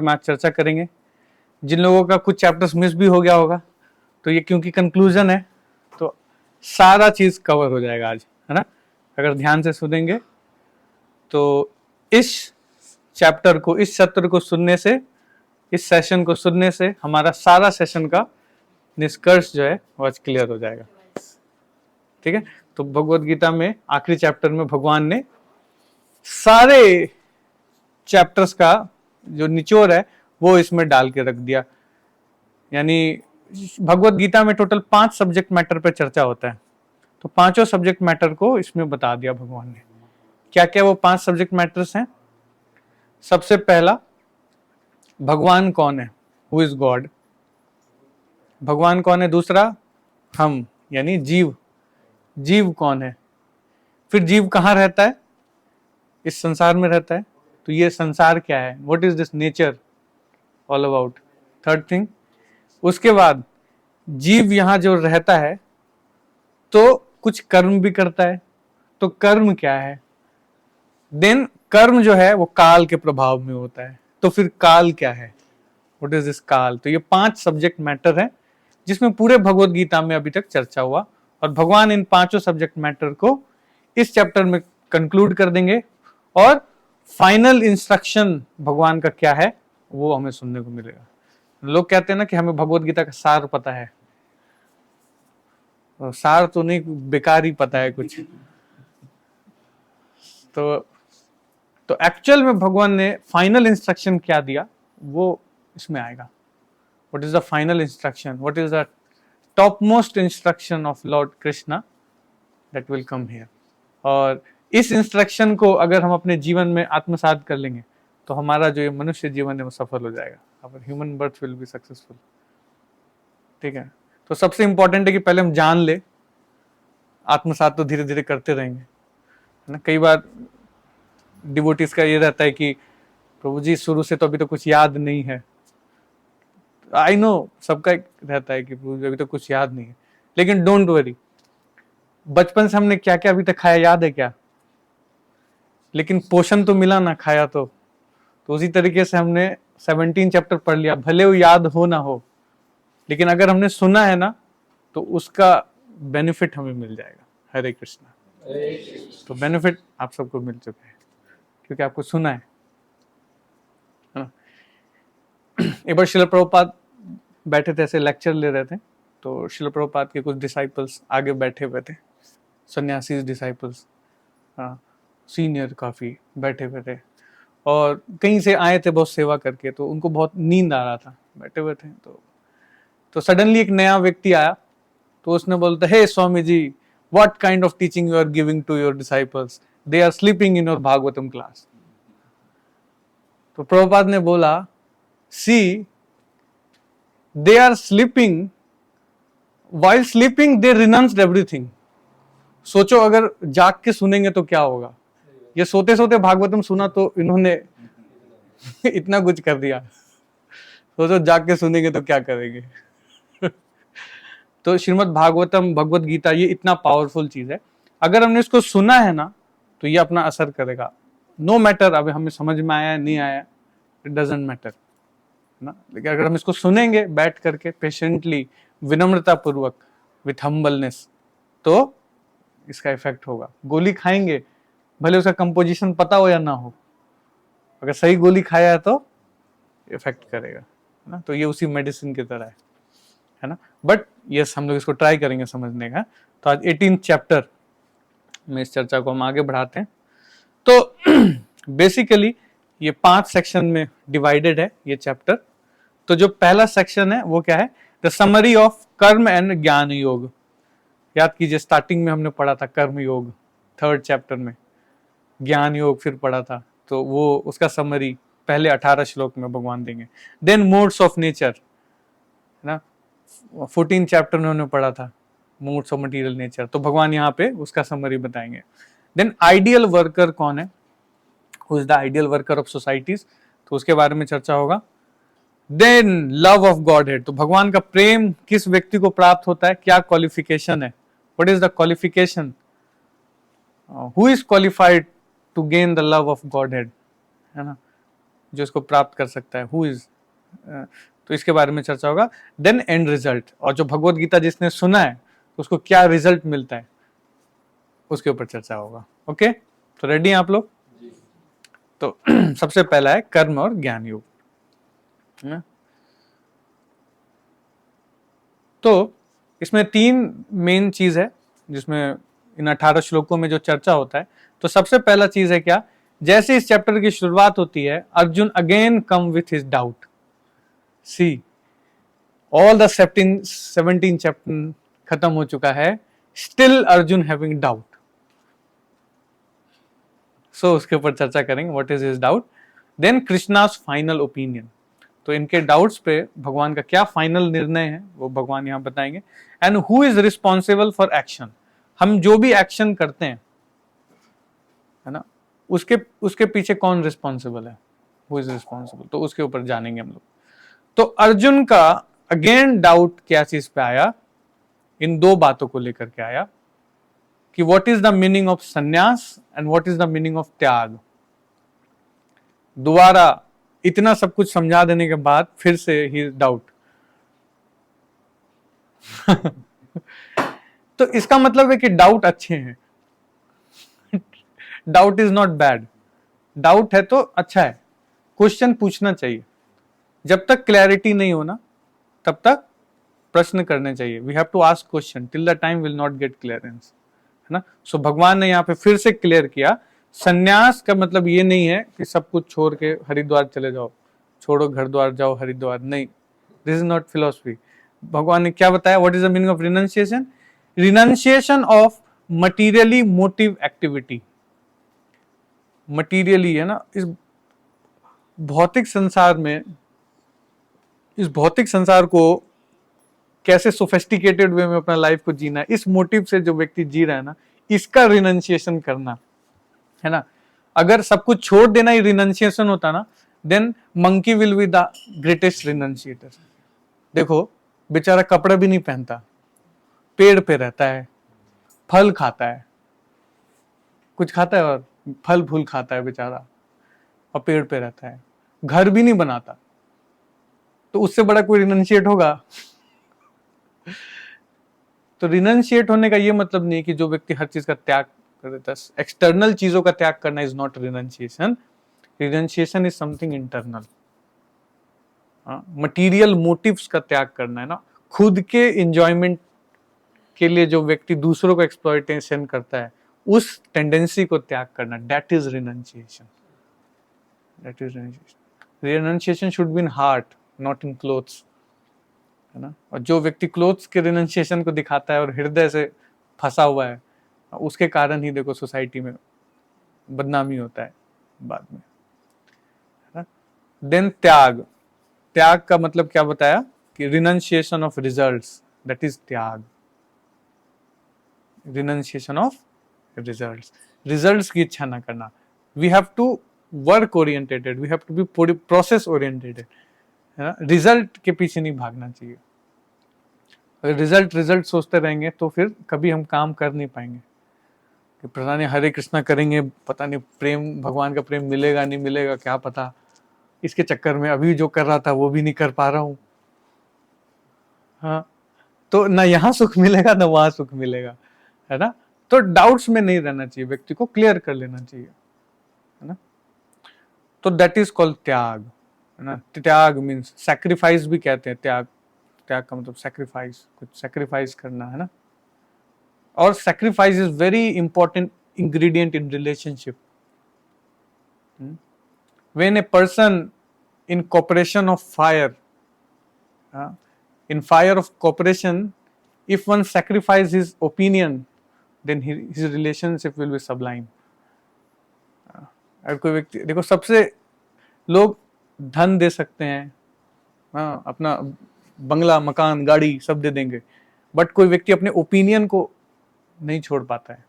में आज चर्चा करेंगे। जिन लोगों का कुछ चैप्टर्स मिस भी हो गया होगा, तो ये क्योंकि कंक्लूजन है तो सारा चीज कवर हो जाएगा आज, है ना। अगर ध्यान से सुनेंगे तो इस चैप्टर को, इस सत्र को सुनने से, इस सेशन को सुनने से हमारा सारा सेशन का निष्कर्ष जो है वो आज क्लियर हो जाएगा। ठीक है, तो भगवत गीता में आखिरी चैप्टर में भगवान ने सारे चैप्टर्स का जो निचोड़ है वो इसमें डाल के रख दिया। यानी भगवत गीता में टोटल 5 सब्जेक्ट मैटर पे चर्चा होता है, तो पांचों सब्जेक्ट मैटर को इसमें बता दिया भगवान ने। क्या क्या वो 5 सब्जेक्ट मैटर्स हैं? सबसे पहला, भगवान कौन है, हु इज गॉड, भगवान कौन है। दूसरा, हम यानी जीव, जीव कौन है। फिर जीव कहाँ रहता है, इस संसार में रहता है, तो ये संसार क्या है, what is this nature all about. Third thing, उसके बाद जीव यहाँ जो रहता है तो कुछ कर्म भी करता है, तो कर्म क्या है। देन कर्म जो है वो काल के प्रभाव में होता है, तो फिर काल क्या है, व्हाट इज दिस काल। तो ये 5 सब्जेक्ट मैटर है जिसमें पूरे भगवत गीता में अभी तक चर्चा हुआ, और भगवान इन 5 सब्जेक्ट मैटर को इस चैप्टर में कंक्लूड कर देंगे, और फाइनल इंस्ट्रक्शन भगवान का क्या है वो हमें सुनने को मिलेगा। लोग कहते हैं ना कि हमें भगवत गीता का सार पता है, और सार तो नहीं, बेकार ही पता है कुछ। तो एक्चुअल में भगवान ने फाइनल इंस्ट्रक्शन क्या दिया वो इसमें आएगा। What is the final instruction, what is the top most instruction of Lord Krishna, that will come here. और इस इंस्ट्रक्शन को अगर हम अपने जीवन में आत्मसात कर लेंगे तो हमारा जो ये मनुष्य जीवन है वो सफल हो जाएगा, our human birth will be successful. ठीक है, तो सबसे इंपॉर्टेंट है कि पहले हम जान ले, आत्मसात तो धीरे धीरे करते रहेंगे, है ना। कई बार डिवोटीज का ये रहता है कि प्रभु जी शुरू से तो अभी तो कुछ याद नहीं है। आई नो, सबका रहता है कि प्रभु जी अभी तो कुछ याद नहीं है, लेकिन डोंट वरी, बचपन से हमने क्या क्या अभी तक खाया याद है क्या, लेकिन पोषण तो मिला ना, खाया तो उसी तरीके से हमने 17 चैप्टर पढ़ लिया, भले वो याद हो ना हो, लेकिन अगर हमने सुना है ना तो उसका बेनिफिट हमें मिल जाएगा। हरे कृष्णा। तो बेनिफिट आप सबको मिल चुका है क्योंकि आपको सुना है ना। एक बार श्रील प्रभुपाद बैठे थे, ऐसे लेक्चर ले रहे थे, तो श्रील प्रभुपाद के कुछ डिसाइपल्स आगे बैठे हुए थे, सन्यासी डिसाइपल्स, सीनियर काफी बैठे हुए थे, और कहीं से आए थे बहुत सेवा करके, तो उनको बहुत नींद आ रहा था, बैठे हुए थे। तो सडनली एक नया व्यक्ति आया, तो उसने बोलता, हे Swami ji, what kind of teaching you are giving to your disciples, they are sleeping in your Bhagavatam class. तो प्रभुपाद ने बोला, see they are sleeping, while sleeping they renounced everything. सोचो अगर जाग के सुनेंगे तो क्या होगा। ये सोते सोते भागवतम सुना तो इन्होंने इतना कुछ कर दिया, सोचो जाग के सुनेंगे तो क्या करेंगे। तो श्रीमद् भागवतम, भगवत गीता, ये इतना पावरफुल चीज है, अगर हमने इसको सुना है ना तो ये अपना असर करेगा। नो मैटर अब हमें समझ में आया नहीं आया, इट डजंट मैटर ना, लेकिन अगर हम इसको सुनेंगे बैठ करके पेशेंटली, विनम्रता पूर्वक, विथ हम्बलनेस, तो इसका इफेक्ट होगा। गोली खाएंगे, भले उसका कंपोजिशन पता हो या ना हो, अगर सही गोली खाया है तो इफेक्ट करेगा ना। तो ये उसी मेडिसिन की तरह है ना। बट यस, हम लोग इसको ट्राई करेंगे समझने का। तो आज 18 चैप्टर में इस चर्चा को हम आगे बढ़ाते हैं। तो बेसिकली ये 5 सेक्शन में डिवाइडेड है ये चैप्टर। तो जो पहला सेक्शन है वो क्या है, द समरी ऑफ कर्म एंड ज्ञान योग। याद कीजिए, स्टार्टिंग में हमने पढ़ा था कर्म योग, 3rd चैप्टर में ज्ञान योग फिर पढ़ा था, तो वो उसका समरी पहले 18 श्लोक में भगवान देंगे। देन मोड्स ऑफ नेचर, है ना, 14 चैप्टर में हमने पढ़ा था मोड्स ऑफ मटेरियल नेचर, तो भगवान यहाँ पे उसका समरी बताएंगे। देन आइडियल वर्कर कौन है, who is the ideal worker of societies, तो उसके बारे में चर्चा होगा। Then love of Godhead, तो भगवान का प्रेम किस व्यक्ति को प्राप्त होता है, क्या क्वालिफिकेशन है, what is the qualification, who is qualified to gain the love of Godhead, है ना। जो इसको प्राप्त कर सकता है, हु इज, तो इसके बारे में चर्चा होगा। देन एंड रिजल्ट, और जो भगवत गीता जिसने सुना है तो उसको क्या रिजल्ट मिलता है उसके ऊपर चर्चा होगा। ओके, तो रेडी हैं आप लोग? तो सबसे पहला है कर्म और ज्ञान योग। तो इसमें 3 मेन चीज है जिसमें इन 18 श्लोकों में जो चर्चा होता है। तो सबसे पहला चीज है क्या, जैसे इस चैप्टर की शुरुआत होती है, Arjun again come with his doubt. See, all the 17 chapter खत्म हो चुका है, still Arjun having doubt. So उसके ऊपर चर्चा करेंगे, what is his doubt. Then Krishna's final opinion, तो इनके डाउट्स पे भगवान का क्या फाइनल निर्णय है वो भगवान यहां बताएंगे। And who is responsible for action, हम जो भी एक्शन करते हैं, है ना, उसके पीछे कौन रिस्पॉन्सिबल है, हु इज रिस्पॉन्सिबल, तो उसके ऊपर जानेंगे हम लोग। तो अर्जुन का अगेन डाउट क्या चीज पे आया, इन 2 बातों को लेकर के आया कि what is the meaning of sannyasa and what is the meaning of tyag. दोबारा इतना सब कुछ समझा देने के बाद फिर से ही डाउट। तो इसका मतलब है कि डाउट अच्छे हैं। Doubt is not bad, doubt है तो अच्छा है, क्वेश्चन पूछना चाहिए। जब तक क्लैरिटी नहीं होना तब तक प्रश्न करने चाहिए। We have to ask question till the time will not get clearance, है ना। सो भगवान ने यहाँ पे फिर से क्लियर किया, संन्यास का मतलब ये नहीं है कि सब कुछ छोड़ के हरिद्वार चले जाओ, छोड़ो घर द्वार जाओ हरिद्वार, नहीं, दिस इज नॉट फिलोसफी। भगवान ने क्या बताया, what is the meaning of renunciation, renunciation of materially motive activity. Materially, है ना, इस भौतिक संसार में, इस भौतिक संसार को कैसे सोफिस्टिकेटेड वे में अपना लाइफ को जीना है, इस मोटिव से जो व्यक्ति जी रहा है ना, इसका रिनंसिएशन करना, है ना। अगर सब कुछ छोड़ देना ही रिनंसिएशन होता ना, then monkey will be the greatest renunciator. देखो बेचारा कपड़ा भी नहीं पहनता, पेड़ पे रहता है, फल खाता है, कुछ खाता है और फल फूल खाता है बेचारा, और पेड़ पे रहता है, घर भी नहीं बनाता, तो उससे बड़ा कोई रिनंसिएट होगा? तो रिनंसिएट होने का ये मतलब नहीं कि जो व्यक्ति हर चीज का त्याग कर देता है, एक्सटर्नल चीजों का त्याग करना is not renunciation. Renunciation is something internal. Material motives का त्याग करना, है ना, खुद के एंजॉयमेंट के लिए जो व्यक्ति दूसरों को एक्सप्लॉयटेशन करता है, उस टेंडेंसी को त्याग करना, that is renunciation. That is renunciation. Renunciation should be in heart, not in clothes, है ना। और जो व्यक्ति क्लोथ्स के रिनंसिएशन को दिखाता है और हृदय से फंसा हुआ है, उसके कारण ही देखो सोसाइटी में बदनामी होता है बाद में, है ना। देन त्याग, त्याग का मतलब क्या बताया कि renunciation of results, that is त्याग। रिनंसिएशन ऑफ रिजल्ट्स, रिजल्ट्स की इच्छा ना करना। We have to work orientated, we have to be process orientated, है ना। रिजल्ट के पीछे नहीं भागना चाहिए। अगर रिजल्ट रिजल्ट सोचते रहेंगे तो फिर कभी हम काम कर नहीं पाएंगे कि पता नहीं हरे कृष्णा करेंगे, पता नहीं प्रेम, भगवान का प्रेम मिलेगा नहीं मिलेगा क्या पता, इसके चक्कर में अभी जो कर रहा था वो भी नहीं कर पा रहा हूं। हाँ, तो ना यहाँ सुख मिलेगा ना वहां सुख मिलेगा, है ना। तो डाउट्स में नहीं रहना चाहिए, व्यक्ति को क्लियर कर लेना चाहिए, है ना। तो दैट इज कॉल्ड त्याग, है ना। त्याग मीन्स सैक्रिफाइस भी कहते हैं त्याग। त्याग का मतलब सैक्रिफाइस, कुछ सैक्रिफाइस करना, है ना। और sacrifice is very important ingredient in relationship. When a person in cooperation of fire, in fire of cooperation, if one sacrifice his opinion, then his relationship will be sublime. अगर कोई व्यक्ति, देखो सबसे लोग धन दे सकते हैं, हाँ, अपना बंगला मकान गाड़ी सब दे देंगे, बट कोई व्यक्ति अपने ओपिनियन को नहीं छोड़ पाता है।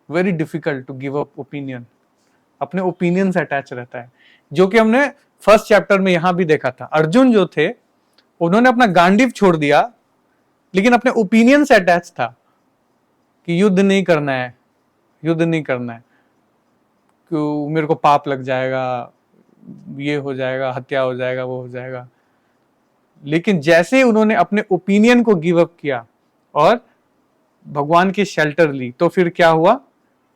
Very difficult to give up opinion, अपने ओपिनियन से अटैच रहता है, जो कि हमने फर्स्ट चैप्टर में यहां भी देखा था। अर्जुन जो थे उन्होंने अपना गांडीव छोड़ दिया, लेकिन अपने ओपिनियन से अटैच था कि युद्ध नहीं करना है, युद्ध नहीं करना है, क्यों मेरे को पाप लग जाएगा, ये हो जाएगा, हत्या हो जाएगा, वो हो जाएगा। लेकिन जैसे ही उन्होंने अपने ओपिनियन को गिव अप किया और भगवान की शेल्टर ली, तो फिर क्या हुआ,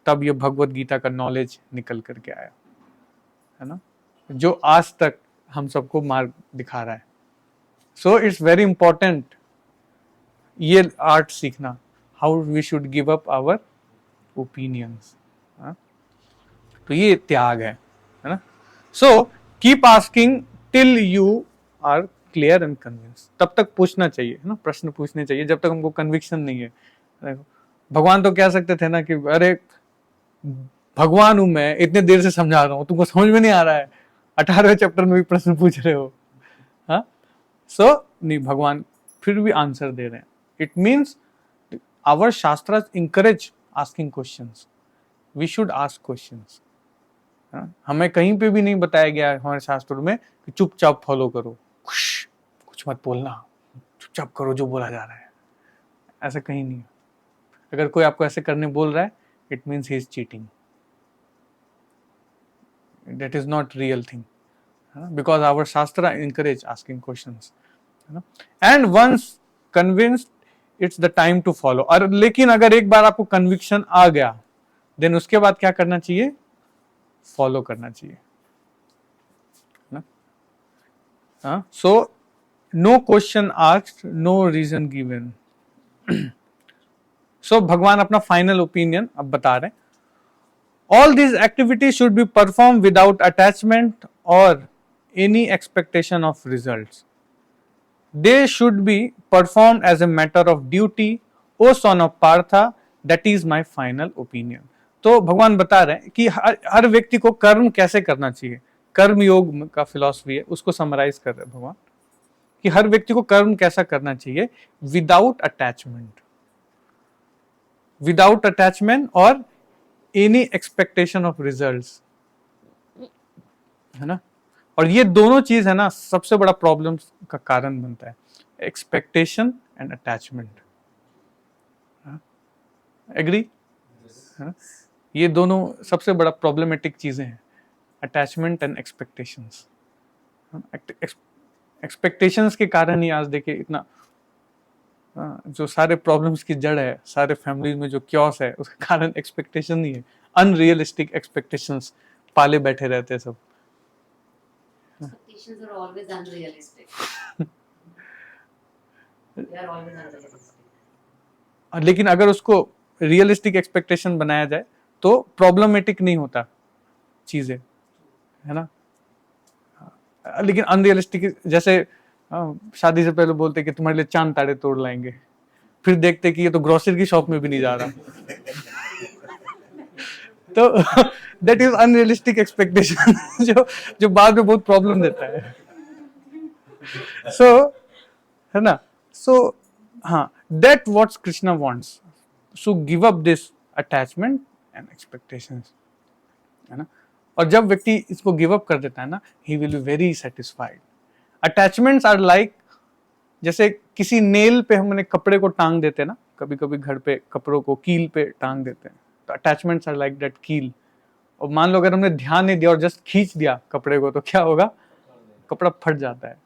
तब ये भगवत गीता का नॉलेज निकल करके आया, है ना, जो आज तक हम सबको मार्ग दिखा रहा है। सो इट्स वेरी इंपॉर्टेंट ये आर्ट सीखना, how we should give up our opinions. तो ये त्याग है ना। So keep asking till you are clear and convince. तब तक पूछना चाहिए, है ना, प्रश्न पूछने चाहिए जब तक हमको कन्विक्शन नहीं है। देखो, भगवान तो कह सकते थे ना कि अरे भगवान हूं मैं, इतने देर से समझा रहा हूं, तुमको समझ में नहीं आ रहा है, 18वें चैप्टर में भी प्रश्न पूछ रहे हो। हाँ, सो नहीं, भगवान फिर भी आंसर दे रहे हैं। It means our shastra encourage asking questions, we should ask questions. हमें कहीं पे भी नहीं बताया गया है हमारे शास्त्रों में कि चुपचाप फॉलो करो, कुछ मत बोलना, चुपचाप करो जो बोला जा रहा है, ऐसा कहीं नहीं है। अगर कोई आपको ऐसे करने बोल रहा है, it means he is cheating, that is not real thing, because our shastra encourage asking questions, and once convinced it's the time to follow। और लेकिन अगर एक बार आपको कन्विक्शन आ गया, देन उसके बाद क्या करना चाहिए, फॉलो करना चाहिए ना। So no question asked, no reason given. So भगवान अपना फाइनल ओपिनियन अब बता रहे हैं। All these activities should be performed without attachment or any expectation of results. They should be performed as a matter of duty, O son of Partha, that is my final opinion। तो भगवान बता रहे हैं कि हर व्यक्ति को कर्म कैसे करना चाहिए। कर्म योग का फिलॉसफी है, उसको समराइज कर रहे हैं भगवान कि हर व्यक्ति को कर्म कैसा करना चाहिए, विदाउट अटैचमेंट और एनी एक्सपेक्टेशन ऑफ रिजल्ट्स, है ना। और ये दोनों चीज है ना, सबसे बड़ा प्रॉब्लम का कारण बनता है, एक्सपेक्टेशन एंड अटैचमेंट। एग्री, ये दोनों सबसे बड़ा प्रॉब्लमेटिक चीजें हैं, अटैचमेंट एंड एक्सपेक्टेशंस। एक्सपेक्टेशंस के कारण ही आज देखिए इतना जो सारे प्रॉब्लम्स की जड़ है, सारे फैमिली में जो क्योस है, उसका कारण एक्सपेक्टेशन नहीं है, अनरियलिस्टिक एक्सपेक्टेशंस पाले बैठे रहते हैं सब। Expectations are always unrealistic. They are always unrealistic. लेकिन अगर उसको रियलिस्टिक एक्सपेक्टेशन बनाया जाए तो प्रॉब्लमेटिक नहीं होता चीजें, है ना। लेकिन अनरियलिस्टिक, जैसे शादी से पहले बोलते कि तुम्हारे लिए चांद तारे तोड़ लाएंगे, फिर देखते कि ये तो ग्रोसरी की शॉप में भी नहीं जा रहा। तो दैट इज अनरियलिस्टिक एक्सपेक्टेशन जो बाद में बहुत प्रॉब्लम देता है। सो है ना, सो हाँ, that what's Krishna wants, so give up this attachment and expectations, है ना। और जब व्यक्ति इसको गिव अप कर देता है ना, he will be very satisfied. Attachments are like, जैसे किसी नेल पे हमने कपड़े को टांग देते हैं ना, कभी कभी घर पे कपड़ों को कील पे टांग देते हैं, तो अटैचमेंट्स आर लाइक दैट कील। और मान लो अगर हमने ध्यान नहीं दिया और जस्ट खींच दिया कपड़े को, तो क्या होगा, कपड़ा फट जाता है।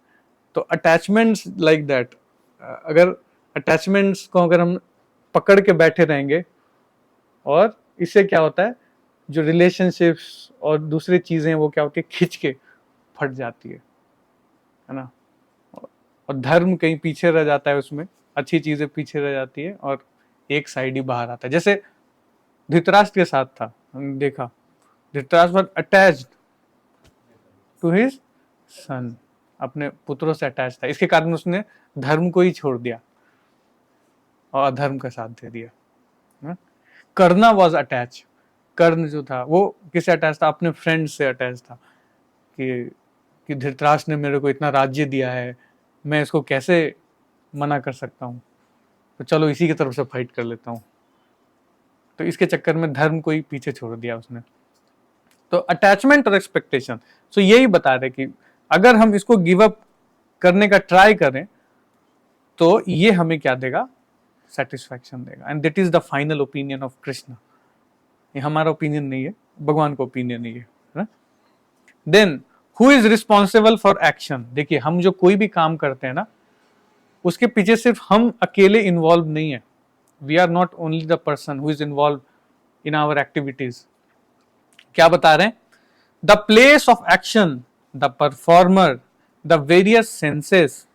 तो अटैचमेंट्स लाइक दैट, अगर अटैचमेंट्स को अगर हम पकड़ के बैठे रहेंगे, और इससे क्या होता है, जो रिलेशनशिप्स और दूसरी चीजें वो क्या होती है, खिंच के फट जाती है ना। और धर्म कहीं पीछे रह जाता है, उसमें अच्छी चीजें पीछे रह जाती है और एक साइड ही बाहर आता है। जैसे धृतराष्ट्र के साथ था, हमने देखा Dhritarashtra was attached to his son, अपने पुत्रों से अटैच था, इसके कारण उसने धर्म को ही छोड़ दिया और अधर्म का साथ दे दिया। कर्णा वॉज अटैच, कर्ण जो था वो किससे अटैच था, अपने फ्रेंड से अटैच था कि धृतराष्ट्र ने मेरे को इतना राज्य दिया है, मैं इसको कैसे मना कर सकता हूँ, तो चलो इसी की तरफ से फाइट कर लेता हूँ। तो इसके चक्कर में धर्म को ही पीछे छोड़ दिया उसने। तो अटैचमेंट और एक्सपेक्टेशन, सो यही बता रहे कि अगर हम इसको गिव अप करने का ट्राई करें तो ये हमें क्या देगा, सेटिस्फैक्शन देगा। And that is the final opinion of Krishna. ये हमारा ओपिनियन नहीं है, भगवान का ओपिनियन नहीं है ना। Then who is responsible for action. देखिए हम जो कोई भी काम करते हैं ना, उसके पीछे सिर्फ हम अकेले इन्वॉल्व नहीं है। We are not only the person who is involve in our activities. क्या बता रहे हैं? The place of action, the performer, the various senses,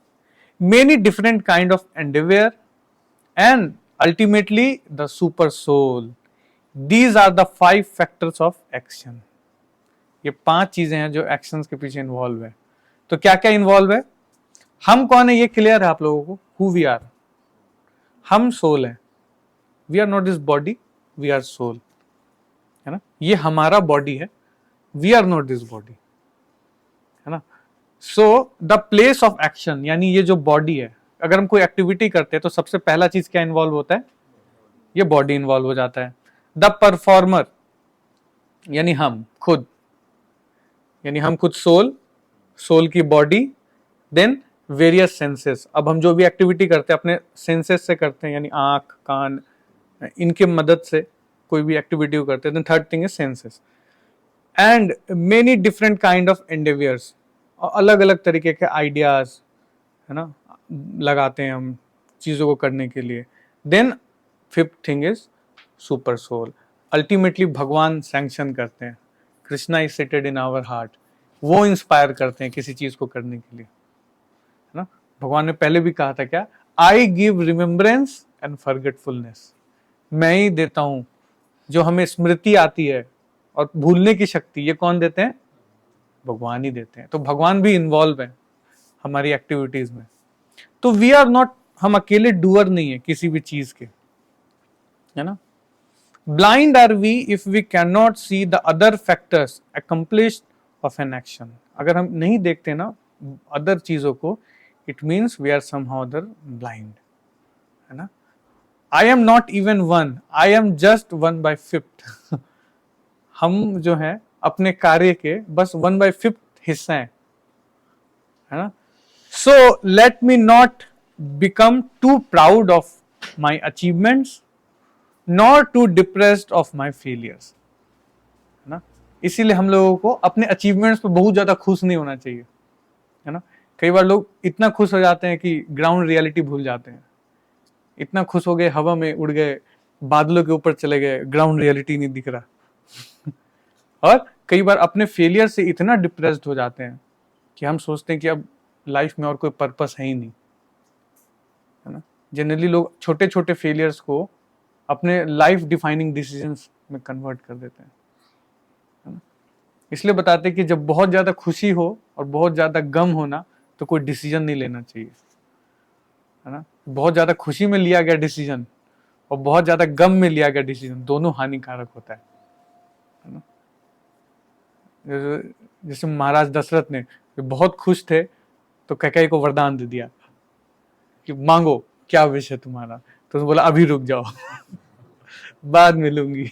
many different kind of endeavour and ultimately the super soul. These are the 5 factors of action. ये 5 चीजें हैं जो actions के पीछे इन्वॉल्व है। तो क्या क्या इन्वॉल्व है? हम कौन है ये क्लियर है आप लोगों को? हु वी आर, हम सोल है। We are not this body, we are soul, है ना। ये हमारा बॉडी है, we are not this body, है ना। So the place of action, यानी ये जो बॉडी है, अगर हम कोई एक्टिविटी करते हैं तो सबसे पहला चीज क्या इन्वॉल्व होता है? ये बॉडी इन्वॉल्व हो जाता है। द परफॉर्मर, यानी हम खुद, यानी हम खुद सोल, सोल की बॉडी, देन वेरियस सेंसेस। अब हम जो भी एक्टिविटी करते हैं अपने सेंसेस से करते हैं, यानी आंख, कान, इनके मदद से कोई भी एक्टिविटी करते हैं। Then third thing is senses and many different kind of endeavours, अलग अलग तरीके के आइडियाज, है ना, लगाते हैं हम चीजों को करने के लिए। Then fifth thing is super soul. Ultimately भगवान सैंक्शन करते हैं, Krishna is seated in our heart, वो इंस्पायर करते हैं किसी चीज को करने के लिए, है ना। भगवान ने पहले भी कहा था क्या? I give remembrance and forgetfulness. मैं ही देता हूं जो हमें स्मृति आती है और भूलने की शक्ति, ये कौन देते हैं? भगवान ही देते हैं। तो भगवान भी इन्वॉल्व है हमारी एक्टिविटीज में। तो वी आर नॉट, हम अकेले डूअर नहीं है किसी भी चीज के, है ना। Blind are we if we can not see the other factors accomplished of an action. अगर हम नहीं देखते ना अदर चीजों को, it means we are somehow other blind, है ना। I am not even one, I am just 1/5। हम जो है अपने कार्य के बस 1/5 हिस्सा है ना। So let me not become too proud of my achievements nor too depressed of my failures, है ना। इसीलिए हम लोगों को अपने अचीवमेंट्स पे बहुत ज्यादा खुश नहीं होना चाहिए, है ना। कई बार लोग इतना खुश हो जाते हैं कि ग्राउंड रियलिटी भूल जाते हैं। इतना खुश हो गए, हवा में उड़ गए, बादलों के ऊपर चले गए, ग्राउंड रियलिटी नहीं दिख रहा। और कई बार अपने फेलियर से इतना डिप्रेस्ड हो जाते हैं कि हम सोचते हैं कि अब लाइफ में और कोई पर्पस है ही नहीं, है ना। जनरली लोग छोटे छोटे फेलियर्स को अपने लाइफ डिफाइनिंग डिसीजंस में कन्वर्ट कर देते हैं, है ना। इसलिए बताते हैं कि जब बहुत ज्यादा खुशी हो और बहुत ज्यादा गम हो ना, तो कोई डिसीजन नहीं लेना चाहिए, है ना। बहुत ज्यादा खुशी में लिया गया डिसीजन और बहुत ज्यादा गम में लिया गया डिसीजन, दोनों हानिकारक होता है ना। जैसे महाराज दशरथ ने बहुत खुश थे तो कैकेयी को वरदान दे दिया कि मांगो क्या विश है तुम्हारा, तो उसने बोला अभी रुक जाओ बाद में लूंगी।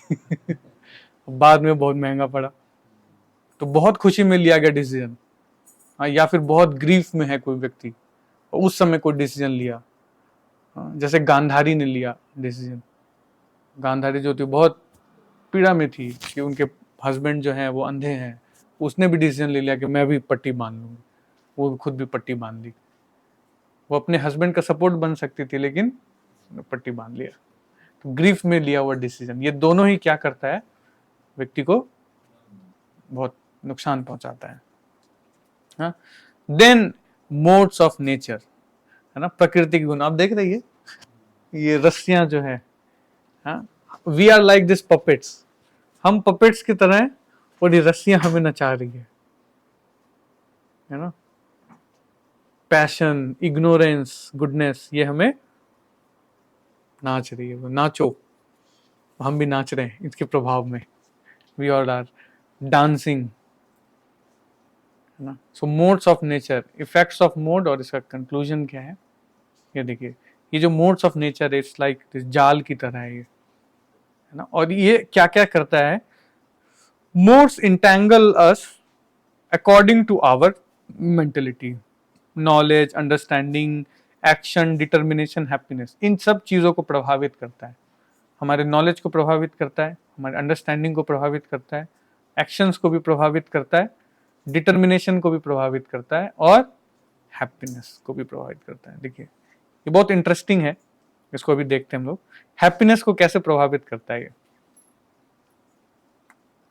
बाद में बहुत महंगा पड़ा। तो बहुत खुशी में लिया गया डिसीजन, या फिर बहुत ग्रीफ में है कोई व्यक्ति और उस समय कोई डिसीजन लिया, जैसे गांधारी ने लिया डिसीजन। गांधारी जो थी बहुत पीड़ा में थी कि उनके हस्बैंड जो हैं वो अंधे हैं, उसने भी डिसीजन ले लिया कि मैं भी पट्टी बांध लूंगी, वो खुद भी पट्टी बांध ली। वो अपने हस्बैंड का सपोर्ट बन सकती थी लेकिन पट्टी बांध लिया। तो ग्रीफ में लिया हुआ डिसीजन, ये दोनों ही क्या करता है? व्यक्ति को बहुत नुकसान पहुंचाता है। देन मोड्स ऑफ नेचर, है ना, प्रकृति के गुण। आप देख रही है ये रस्सियां जो है, we are like this puppets, हम पपेट्स की तरह हैं और ये रस्सियां हमें नचा रही है ना। पैशन, इग्नोरेंस, गुडनेस, ये हमें नाच रही है। वो नाचो, हम भी नाच रहे हैं इसके प्रभाव में। वी ऑल आर डांसिंग, है ना। So modes of nature, effects of mode, और इसका कंक्लूजन क्या है ये देखिए। ये जो मोड्स ऑफ नेचर है, इट्स लाइक जाल की तरह है ये, है ना। और ये क्या क्या करता है? Modes entangle us according to our mentality, knowledge, understanding, action, determination, happiness, इन सब चीजों को प्रभावित करता है। हमारे नॉलेज को प्रभावित करता है, हमारे अंडरस्टैंडिंग को प्रभावित करता है, एक्शंस को भी प्रभाविट करता है, डिटर्मिनेशन को भी प्रभावित करता है और हैप्पीनेस को भी प्रभावित करता है। देखिए ये बहुत इंटरेस्टिंग है, इसको अभी देखते हैं हम लोग। हैप्पीनेस को कैसे प्रभावित करता है ये?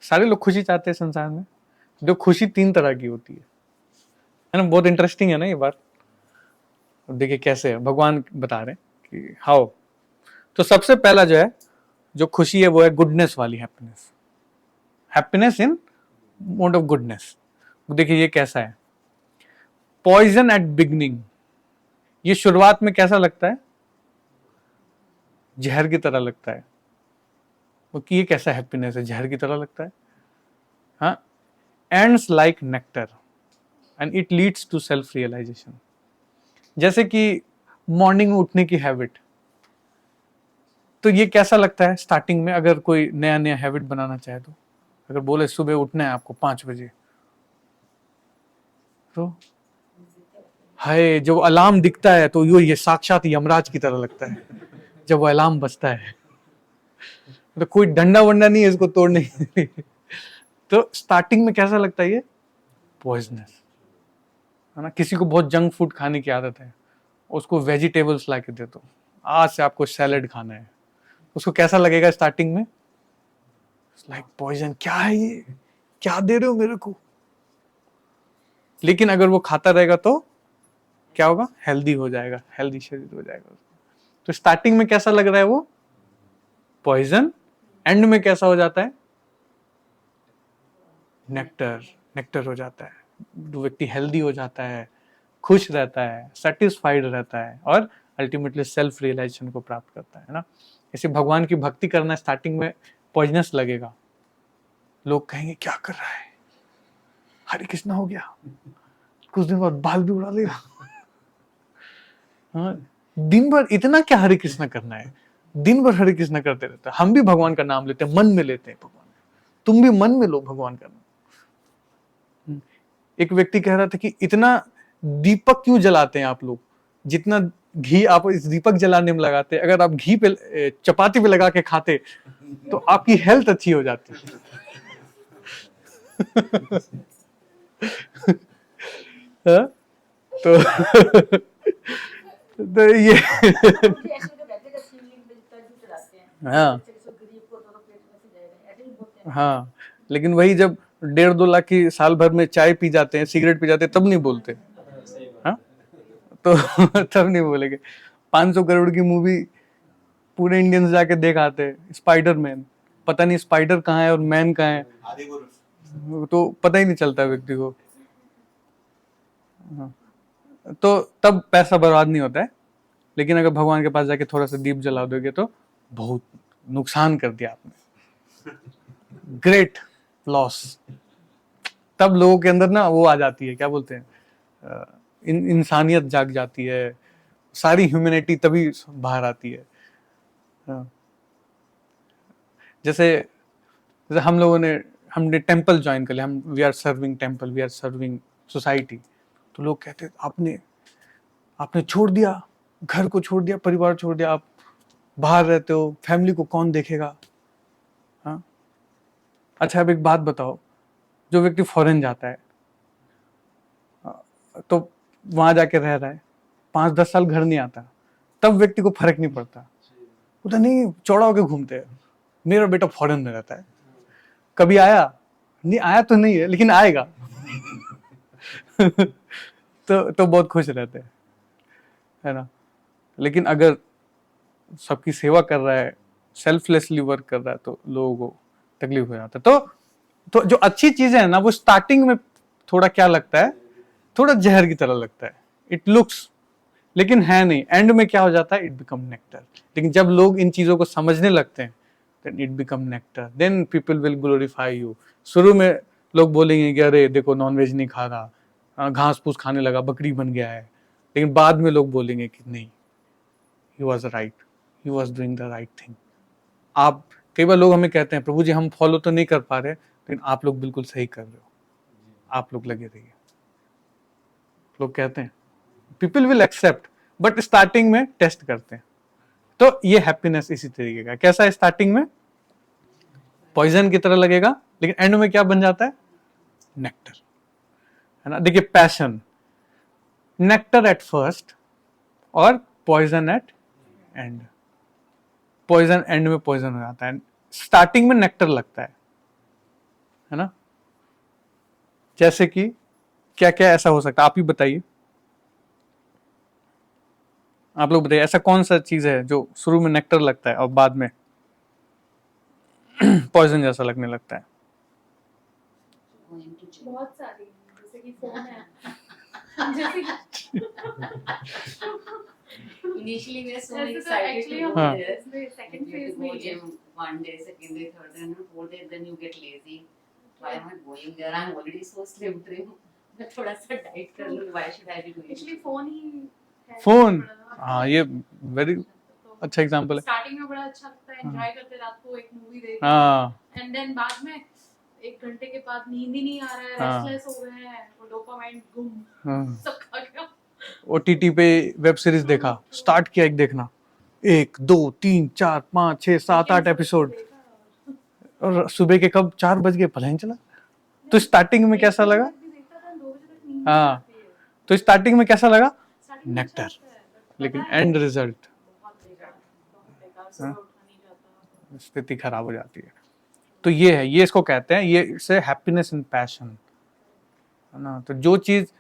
सारे लोग खुशी चाहते हैं संसार में। जो खुशी 3 तरह की होती है ना, बहुत इंटरेस्टिंग है ना ये बात। देखिए कैसे है, भगवान बता रहे हैं कि हाउ। तो सबसे पहला जो है, जो खुशी है वो है गुडनेस वाली happiness, happiness in mode of goodness. देखिए ये कैसा है, पॉइजन एट बिगनिंग, ये शुरुआत में कैसा लगता है, जहर की तरह लगता है। कि ये कैसा हैप्पीनेस है, जहर की तरह लगता है। हाँ, ends like nectar and it leads to self realisation. जैसे कि मॉर्निंग में उठने की हैबिट, तो ये कैसा लगता है स्टार्टिंग में, अगर कोई नया नया हैबिट बनाना चाहे तो, अगर बोले सुबह उठना है आपको 5 बजे, तो हाय जब अलार्म दिखता है तो ये साक्षात यमराज की तरह लगता है जब वो अलार्म बजता है। तो कोई डंडा वंडा नहीं है इसको तोड़ने के लिए। तो स्टार्टिंग में कैसा लगता है ये, पॉइजनस है ना। किसी को बहुत जंक फूड खाने की आदत है, उसको वेजिटेबल्स ला के दे दो, आज से आपको सैलेड खाना है, उसको कैसा लगेगा स्टार्टिंग में, लाइक पॉइजन, क्या है ये, क्या दे रहे हो मेरे को। लेकिन अगर वो खाता रहेगा तो क्या होगा, हेल्दी हो जाएगा, हेल्दी शरीर हो जाएगा। तो स्टार्टिंग में कैसा लग रहा है वो पॉइजन, एंड में कैसा हो जाता है, नेक्टर, नेक्टर हो जाता है। जो व्यक्ति हेल्दी हो जाता है, खुश रहता है, सेटिस्फाइड रहता है और अल्टीमेटली सेल्फ रियलाइजेशन को प्राप्त करता है ना। ऐसे भगवान की भक्ति करना स्टार्टिंग में पॉइजनस लगेगा, लोग कहेंगे क्या कर रहा है, हरे कृष्णा हो गया, कुछ दिन बाद बाल भी उड़ा देगा। हाँ, दिन भर इतना क्या हरे कृष्णा करना है, दिन भर हरे कृष्णा करते रहता है। हम भी भगवान का नाम लेते हैं, मन में लेते हैं भगवान, तुम भी मन में लो भगवान का नाम। एक व्यक्ति कह रहा था कि इतना दीपक क्यों जलाते हैं आप लोग, जितना घी आप इस दीपक जलाने में लगाते हैं, अगर आप घी पे चपाती पे लगा के खाते तो आपकी हेल्थ अच्छी हो जाती। तो ये हाँ हाँ, लेकिन वही जब 1.5-2 लाख की साल भर में चाय पी जाते हैं, सिगरेट पी जाते हैं, तब नहीं बोलते। हाँ, तो तब नहीं बोलेंगे। 500 करोड़ की मूवी पूरे इंडियंस जाके देख आते हैं, स्पाइडरमैन, पता नहीं स्पाइडर कहाँ है और मैन कहाँ है, तो पता ही नहीं चलता व्यक्ति को। हाँ, तो तब पैसा बर्बाद नहीं होता है। लेकिन अगर भगवान के पास जाके थोड़ा सा दीप जला दोगे तो बहुत नुकसान कर दिया आपने, ग्रेट लॉस। तब लोगों के अंदर ना वो आ जाती है, क्या बोलते हैं, इंसानियत जाग जाती है, सारी ह्यूमैनिटी तभी बाहर आती है। जैसे जैसे हम लोगों ने, हमने टेंपल ज्वाइन कर लिया, हम we are serving temple, we are serving society, तो लोग कहते हैं आपने छोड़ दिया, घर को छोड़ दिया, परिवार छोड़ दिया, आप बाहर रहते हो, फैमिली को कौन देखेगा। हाँ, अच्छा अब एक बात बताओ, जो व्यक्ति फॉरेन जाता है तो वहां जाके रह रहा है, 5-10 साल घर नहीं आता, तब व्यक्ति को फर्क नहीं पड़ता, उधर नहीं चौड़ा होके घूमते हैं, मेरा बेटा फॉरेन में रहता है, कभी आया नहीं, आया तो नहीं है लेकिन आएगा। तो बहुत खुश रहते हैं, है ना। लेकिन अगर सबकी सेवा कर रहा है, सेल्फलेसली वर्क कर रहा है, तो लोगों को तकलीफ हो जाता है। तो जो अच्छी चीजें है ना, वो स्टार्टिंग में थोड़ा क्या लगता है, थोड़ा जहर की तरह लगता है, इट लुक्स, लेकिन है नहीं। एंड में क्या हो जाता है, इट बिकम नेक्टर। लेकिन जब लोग इन चीजों को समझने लगते हैं, then it become nectar, then people will glorify you. शुरू में लोग बोलेंगे कि अरे देखो नॉनवेज नहीं खा रहा, घास फूस खाने लगा, बकरी बन गया है। लेकिन बाद में लोग बोलेंगे कि नहीं, he was right, he was doing the right thing. आप, कई बार लोग हमें कहते हैं प्रभु जी हम फॉलो तो नहीं कर पा रहे, लेकिन आप लोग बिल्कुल सही कर रहे हो, आप लोग लगे रहिए। लोग कहते हैं, people will accept, but starting में टेस्ट करते हैं। तो ये हैप्पीनेस इसी तरीके का, कैसा है, स्टार्टिंग में पॉइजन की तरह लगेगा, लेकिन एंड में क्या बन जाता है, नेक्टर। है ना। देखिए पैशन, नेक्टर एट फर्स्ट और poison at end. Poison end में पॉइजन हो जाता है, स्टार्टिंग में नेक्टर लगता है ना। जैसे कि क्या क्या ऐसा हो सकता है, आप ही बताइए, आप लोग बताइए ऐसा कौन सा चीज है जो शुरू में नेक्टर लगता है और बाद में पॉइजन जैसा लगने लगता है। Going to gym. बहुत सारी, जैसे कि फोन है जैसे कि Initially we are so ऐसे तो excited actually to हम go हाँ। there. इसमें second You have phase to में go ही है। gym one day, second day, third day, and fourth day, then you get lazy. Why am I going there? I'm already so slim trim. मैं थोड़ा सा diet कर लूँ. Why should I be doing actually it? Phone ही है phone, बड़ा। हाँ ये वेरी तो अच्छा एग्जांपल है। स्टार्टिंग में बड़ा अच्छा लगता है, एंजॉय करते रात को एक मूवी देख, हाँ एंड देन बाद में 1 घंटे के बाद नींद ही नहीं आ रहा है, हाँ। रेस्टलेस हो गए हैं, वो डोपामाइन गुम हाँ। सब खा गया। ओटीटी पे वेब सीरीज देखा, स्टार्ट किया एक देखना, 1 2 3 4 5 6 7 8 एपिसोड, और सुबह के कब 4 बज गए पता ही नहीं चला। तो स्टार्टिंग में कैसा लगा? हाँ, तो स्टार्टिंग में कैसा लगा? नेक्टर, लेकिन एंड रिजल्ट स्थिति खराब हो जाती है। तो ये है, ये इसको कहते हैं, ये इसे हैप्पीनेस इन पैशन, है ना। तो जो चीज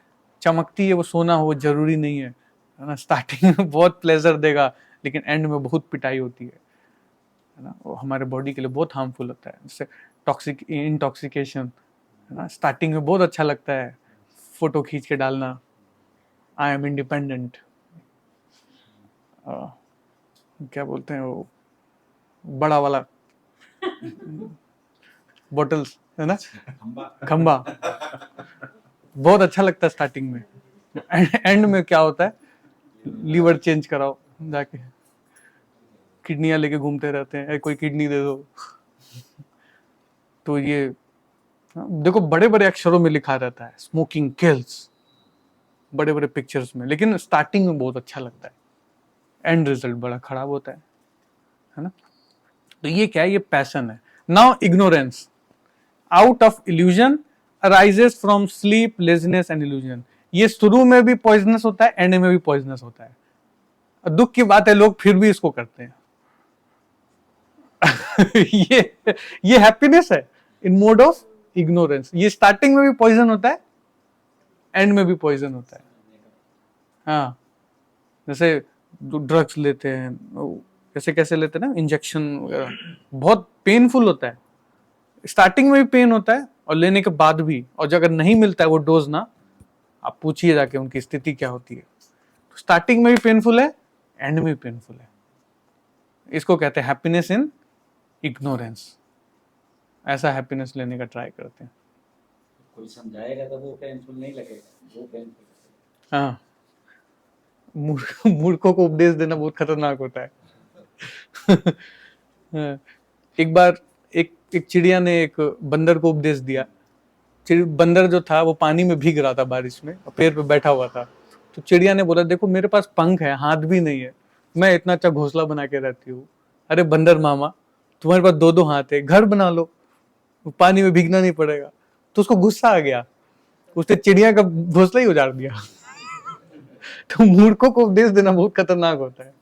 चमकती है वो सोना हो जरूरी नहीं है ना। स्टार्टिंग में बहुत प्लेजर देगा लेकिन एंड में बहुत पिटाई होती है ना। वो हमारे बॉडी के लिए बहुत हार्मफुल होता है, जैसे टॉक्सिक इंटॉक्सिकेशन, है ना। स्टार्टिंग में बहुत अच्छा लगता है फोटो खींच के डालना, आई एम इंडिपेंडेंट, क्या बोलते हैं वो बड़ा वाला बॉटल्स, है ना, खंबा, बहुत अच्छा लगता है स्टार्टिंग में। एंड में क्या होता है, लीवर चेंज कराओ जाके, किडनियां लेके घूमते रहते हैं, कोई किडनी दे दो। तो ये देखो बड़े बड़े अक्षरों में लिखा रहता है स्मोकिंग किल्स, बड़े बड़े पिक्चर्स में, लेकिन स्टार्टिंग में बहुत अच्छा लगता है, एंड रिजल्ट बड़ा खराब होता है ना। तो ये क्या है, ये पैशन है। Now ignorance, out of illusion arises from sleep, laziness and illusion. ये शुरू में भी पॉइजनस होता है, एंड में भी पॉइजनस होता है। दुख की बात है लोग फिर भी इसको करते हैं। ये हैप्पीनेस है इन मोड ऑफ इग्नोरेंस। ये स्टार्टिंग में भी पॉइजन होता है, एंड में भी पॉइजन होता है। हाँ, जैसे ड्रग्स लेते हैं, कैसे कैसे लेते हैं ना, इंजेक्शन वगैरह, बहुत पेनफुल होता है। स्टार्टिंग में भी पेन होता है और लेने के बाद भी, और अगर नहीं मिलता है वो डोज ना, आप पूछिए जाके उनकी स्थिति क्या होती है। तो स्टार्टिंग में भी पेनफुल है, एंड में भी पेनफुल है। इसको कहते हैं हैप्पीनेस इन इग्नोरेंस। ऐसा हैप्पीनेस लेने का ट्राई करते हैं। कोई समझाएगा तो वो पेनफुल नहीं लगेगा, वो पेनफुल। हाँ, मूर्खों को उपदेश देना बहुत खतरनाक होता है। हाँ, एक बार एक चिड़िया ने एक बंदर को उपदेश दिया। बंदर जो था वो पानी में भीग रहा था बारिश में, और पेड़ पे बैठा हुआ था। तो चिड़िया ने बोला, देखो मेरे पास पंख है, हाथ भी नहीं है, मैं इतना अच्छा घोंसला बना के रहती हूँ। अरे बंदर मामा, तुम्हारे पास 2 हाथ है, घर बना लो, पानी में भीगना नहीं पड़ेगा। तो उसको गुस्सा आ गया, उसने चिड़िया का घोंसला ही उजाड़ दिया। तो मूर्खों को उपदेश देना बहुत खतरनाक होता है।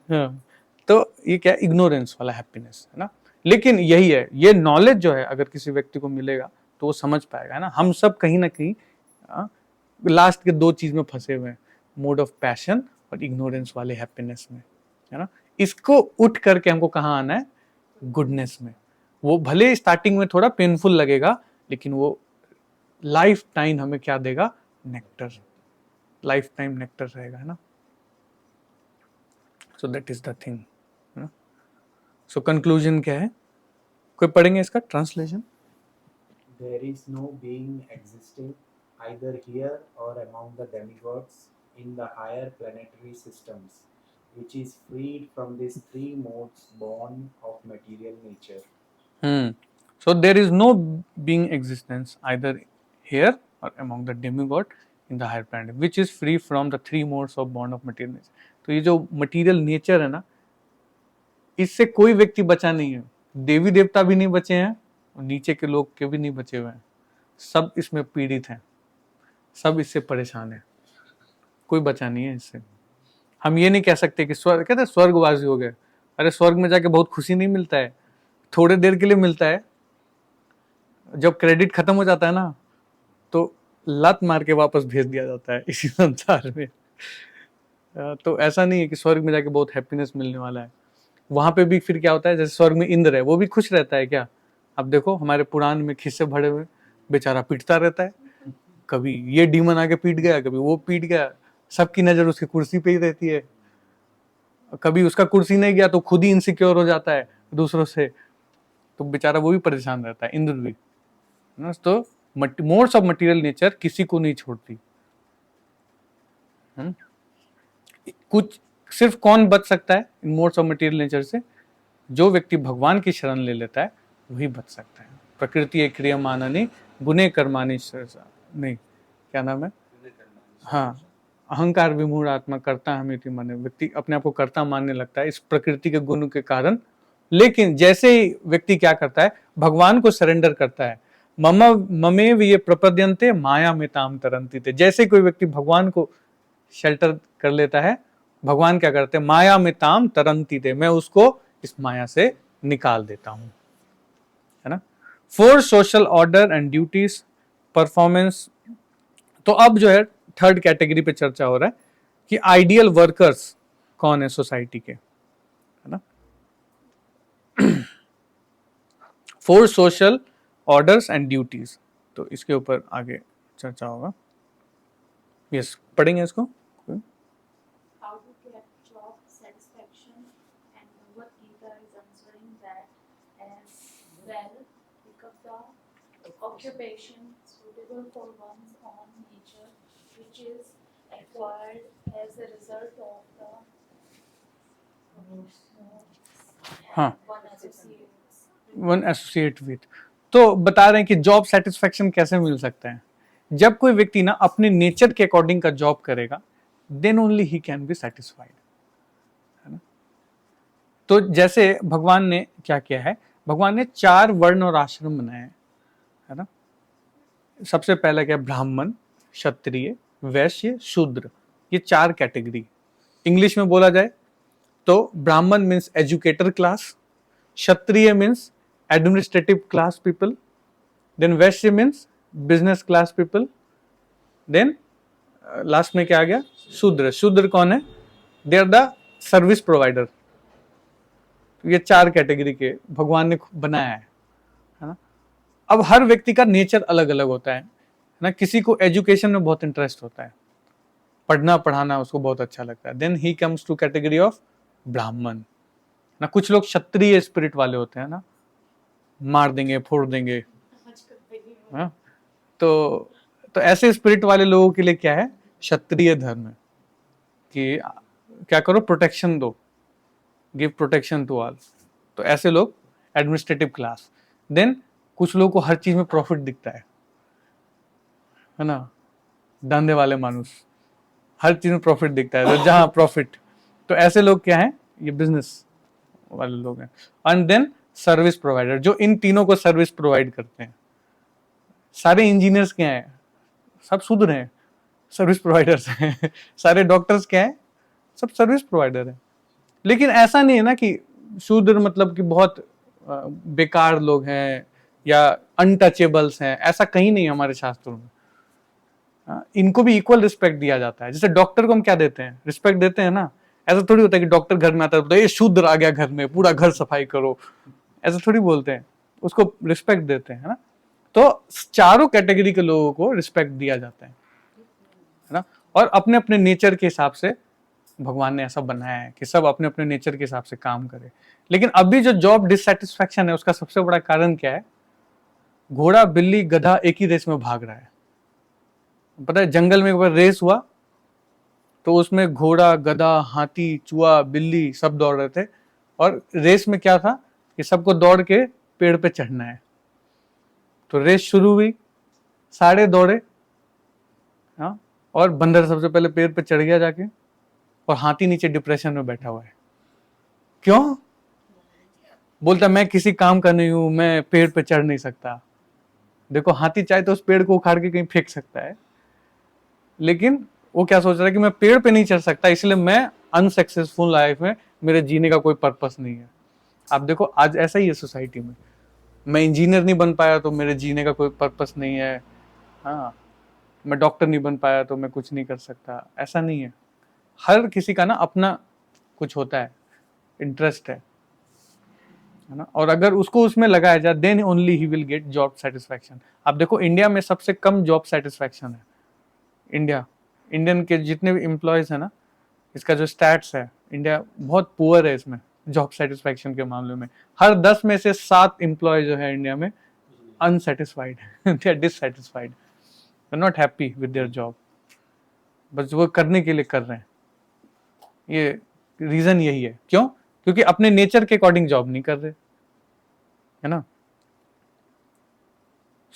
हाँ, तो ये क्या, इग्नोरेंस वाला हैप्पीनेस है ना। लेकिन यही है, ये नॉलेज जो है अगर किसी व्यक्ति को मिलेगा तो वो समझ पाएगा, है ना। हम सब कहीं ना कहीं लास्ट के 2 चीज में फंसे हुए हैं, मोड ऑफ पैशन और इग्नोरेंस वाले हैप्पीनेस में, है ना। इसको उठ करके हमको कहाँ आना है, गुडनेस में। वो भले स्टार्टिंग में थोड़ा पेनफुल लगेगा, लेकिन वो लाइफ टाइम हमें क्या देगा, नेक्टर, लाइफ टाइम नेक्टर रहेगा, है ना। So that is the thing. So conclusion क्या है, कोई पढ़ेंगे इसका translation? There is no being existing either here or among the demigods in the higher planetary systems, which is freed from these 3 modes born of material nature. So there is no being existence either here or among the demigod in the higher planet, which is free from the 3 modes of born of material nature. तो ये जो material nature है ना, इससे कोई व्यक्ति बचा नहीं है। देवी देवता भी नहीं बचे हैं और नीचे के लोग के भी नहीं बचे हुए हैं, सब इसमें पीड़ित हैं। सब इससे परेशान है, कोई बचा नहीं है इससे। हम ये नहीं कह सकते कि स्वर्ग, कहते हैं स्वर्गवासी हो गए। अरे स्वर्ग में जाके बहुत खुशी नहीं मिलता है, थोड़े देर के लिए मिलता है। जब क्रेडिट खत्म हो जाता है ना, तो लात मार के वापस भेज दिया जाता है इसी संसार में। तो ऐसा नहीं है कि स्वर्ग में जाके बहुत हैप्पीनेस मिलने वाला है। वहां पे भी फिर क्या होता है, जैसे स्वर्ग में इंद्र है, वो भी खुश रहता है क्या? अब देखो हमारे पुराण में खिस्से भरे हुए, बेचारा पीटता रहता है, कभी ये डीमन आके पीट गया, कभी वो पीट गया, सबकी नजर उसकी कुर्सी पे ही रहती है। कभी उसका कुर्सी नहीं गया तो खुद ही इनसिक्योर हो जाता है दूसरों से, तो बेचारा वो भी परेशान रहता है, इंद्र भी ना। तो मोड्स ऑफ मटेरियल नेचर किसी को नहीं छोड़ती। कुछ सिर्फ कौन बच सकता है इन मोड्स ऑफ मटेरियल नेचर से? जो व्यक्ति भगवान की शरण ले लेता है वही बच सकता है। प्रकृति एक क्रियमाननी गुणे कर्मानि नहीं, क्या नाम है, हाँ, अहंकार विमूढ़ आत्मा कर्ता हमेति माने, व्यक्ति अपने आप को कर्ता मानने लगता है इस प्रकृति के गुण के कारण। लेकिन जैसे ही व्यक्ति क्या करता है, भगवान को सरेंडर करता है, ममेव ये प्रपद्यन्ते माया में ताम तरंती थे, जैसे कोई व्यक्ति भगवान को शेल्टर कर लेता है, भगवान क्या करते हैं, माया में ताम तरंती थे, मैं उसको इस माया से निकाल देता हूं, है ना। For social order and duties performance. तो अब जो है थर्ड कैटेगरी पे चर्चा हो रहा है कि आइडियल वर्कर्स कौन है सोसाइटी के, है ना। For social orders and duties, तो इसके ऊपर आगे चर्चा होगा। यस, पढ़ेंगे इसको। How to get job satisfaction, and Bhagavad Gita is answering that as well. Pick up the occupation suitable for one's own nature, which is acquired as a result of the हाँ, one associates. One associate with. तो बता रहे हैं कि job satisfaction कैसे मिल सकता है। जब कोई व्यक्ति ना अपने नेचर के अकॉर्डिंग का जॉब करेगा, then only he can be satisfied, है ना। तो जैसे भगवान ने क्या किया है, भगवान ने 4 वर्ण और आश्रम बनाए हैं, है ना। सबसे पहला क्या, ब्राह्मण, क्षत्रिय, वैश्य, शूद्र, ये 4 कैटेगरी। इंग्लिश में बोला जाए तो Brahmin means educator class, Kshatriya means administrative class people, then Vaishya means business class people, then last में क्या आ गया, शूद्र। शूद्र कौन है, they are the service provider. ये 4 कैटेगरी के भगवान ने बनाया है ना। अब हर व्यक्ति का नेचर अलग अलग होता है ना। किसी को एजुकेशन में बहुत इंटरेस्ट होता है, पढ़ना पढ़ाना उसको बहुत अच्छा लगता है, then he comes to category of Brahmin ना। कुछ लोग क्षत्रिय स्पिरिट वाले होते हैं ना, मार देंगे फोड़ देंगे, हाँ? तो ऐसे स्पिरिट वाले लोगों के लिए क्या है, क्षत्रिय धर्म है कि क्या करो, प्रोटेक्शन दो, गिव प्रोटेक्शन टू ऑल। तो ऐसे लोग एडमिनिस्ट्रेटिव क्लास। देन कुछ लोगों को हर चीज में प्रॉफिट दिखता है ना, धंधे वाले मानुस, हर चीज में प्रॉफिट दिखता है, तो जहां प्रॉफिट, तो ऐसे लोग क्या हैं, ये बिजनेस वाले लोग हैं। एंड देन सर्विस प्रोवाइडर, जो इन तीनों को सर्विस प्रोवाइड करते हैं। सारे इंजीनियर्स क्या हैं, सब शूद्र हैं, सर्विस प्रोवाइडर्स हैं। सारे डॉक्टर्स क्या हैं, सब सर्विस प्रोवाइडर हैं। लेकिन ऐसा नहीं है ना कि शूद्र मतलब कि बहुत बेकार लोग हैं या अनटचेबल्स हैं, ऐसा कहीं नहीं है हमारे शास्त्रों में। इनको भी इक्वल रिस्पेक्ट दिया जाता है। जैसे डॉक्टर को हम क्या देते हैं, रिस्पेक्ट देते हैं ना। ऐसा थोड़ी होता है कि डॉक्टर घर में आता है तो ये शूद्र आ गया घर में, पूरा घर सफाई करो, ऐसा थोड़ी बोलते हैं, उसको रिस्पेक्ट देते हैं, है ना। तो चारों कैटेगरी के लोगों को रिस्पेक्ट दिया जाता है ना। और अपने अपने नेचर के हिसाब से भगवान ने ऐसा बनाया है कि सब अपने अपने नेचर के हिसाब से काम करे। लेकिन अभी जो जॉब डिससेटिस्फैक्शन है, उसका सबसे बड़ा कारण क्या है, घोड़ा बिल्ली गधा एक ही रेस में भाग रहा है। पता है, जंगल में एक बार रेस हुआ तो उसमें घोड़ा, गधा, हाथी, चूहा, बिल्ली सब दौड़ रहे थे। और रेस में क्या था कि सबको दौड़ के पेड़ पे चढ़ना है। तो रेस शुरू हुई, सारे दौड़े, हाँ, और बंदर सबसे पहले पेड़ पे चढ़ गया जाके, और हाथी नीचे डिप्रेशन में बैठा हुआ है। क्यों? बोलता मैं किसी काम का नहीं हूं, मैं पेड़ पे चढ़ नहीं सकता। देखो, हाथी चाहे तो उस पेड़ को उखाड़ के कहीं फेंक सकता है, लेकिन वो क्या सोच रहा है कि मैं पेड़ पे नहीं चढ़ सकता, इसलिए मैं अनसक्सेसफुल लाइफ में, मेरे जीने का कोई पर्पस नहीं है। आप देखो आज ऐसा ही है सोसाइटी में, मैं इंजीनियर नहीं बन पाया तो मेरे जीने का कोई पर्पस नहीं है, हाँ, मैं डॉक्टर नहीं बन पाया तो मैं कुछ नहीं कर सकता, ऐसा नहीं है। हर किसी का ना अपना कुछ होता है, इंटरेस्ट है ना, और अगर उसको उसमें लगाया जाए then only he will get job satisfaction. आप देखो इंडिया में सबसे कम जॉब सेटिस्फैक्शन है। इंडियन के जितने भी एम्प्लॉयज है ना, इसका जो स्टैट्स है, इंडिया बहुत पुअर है इसमें जॉब सेटिस्फैक्शन के मामले में। हर 10 में से 7 एम्प्लॉय जो है इंडिया में unsatisfied, they are dissatisfied, they are not happy with their job, बस वो करने के लिए कर रहे हैं। ये रीजन यही है, क्यों? क्योंकि अपने नेचर के अकॉर्डिंग जॉब नहीं कर रहे, है ना।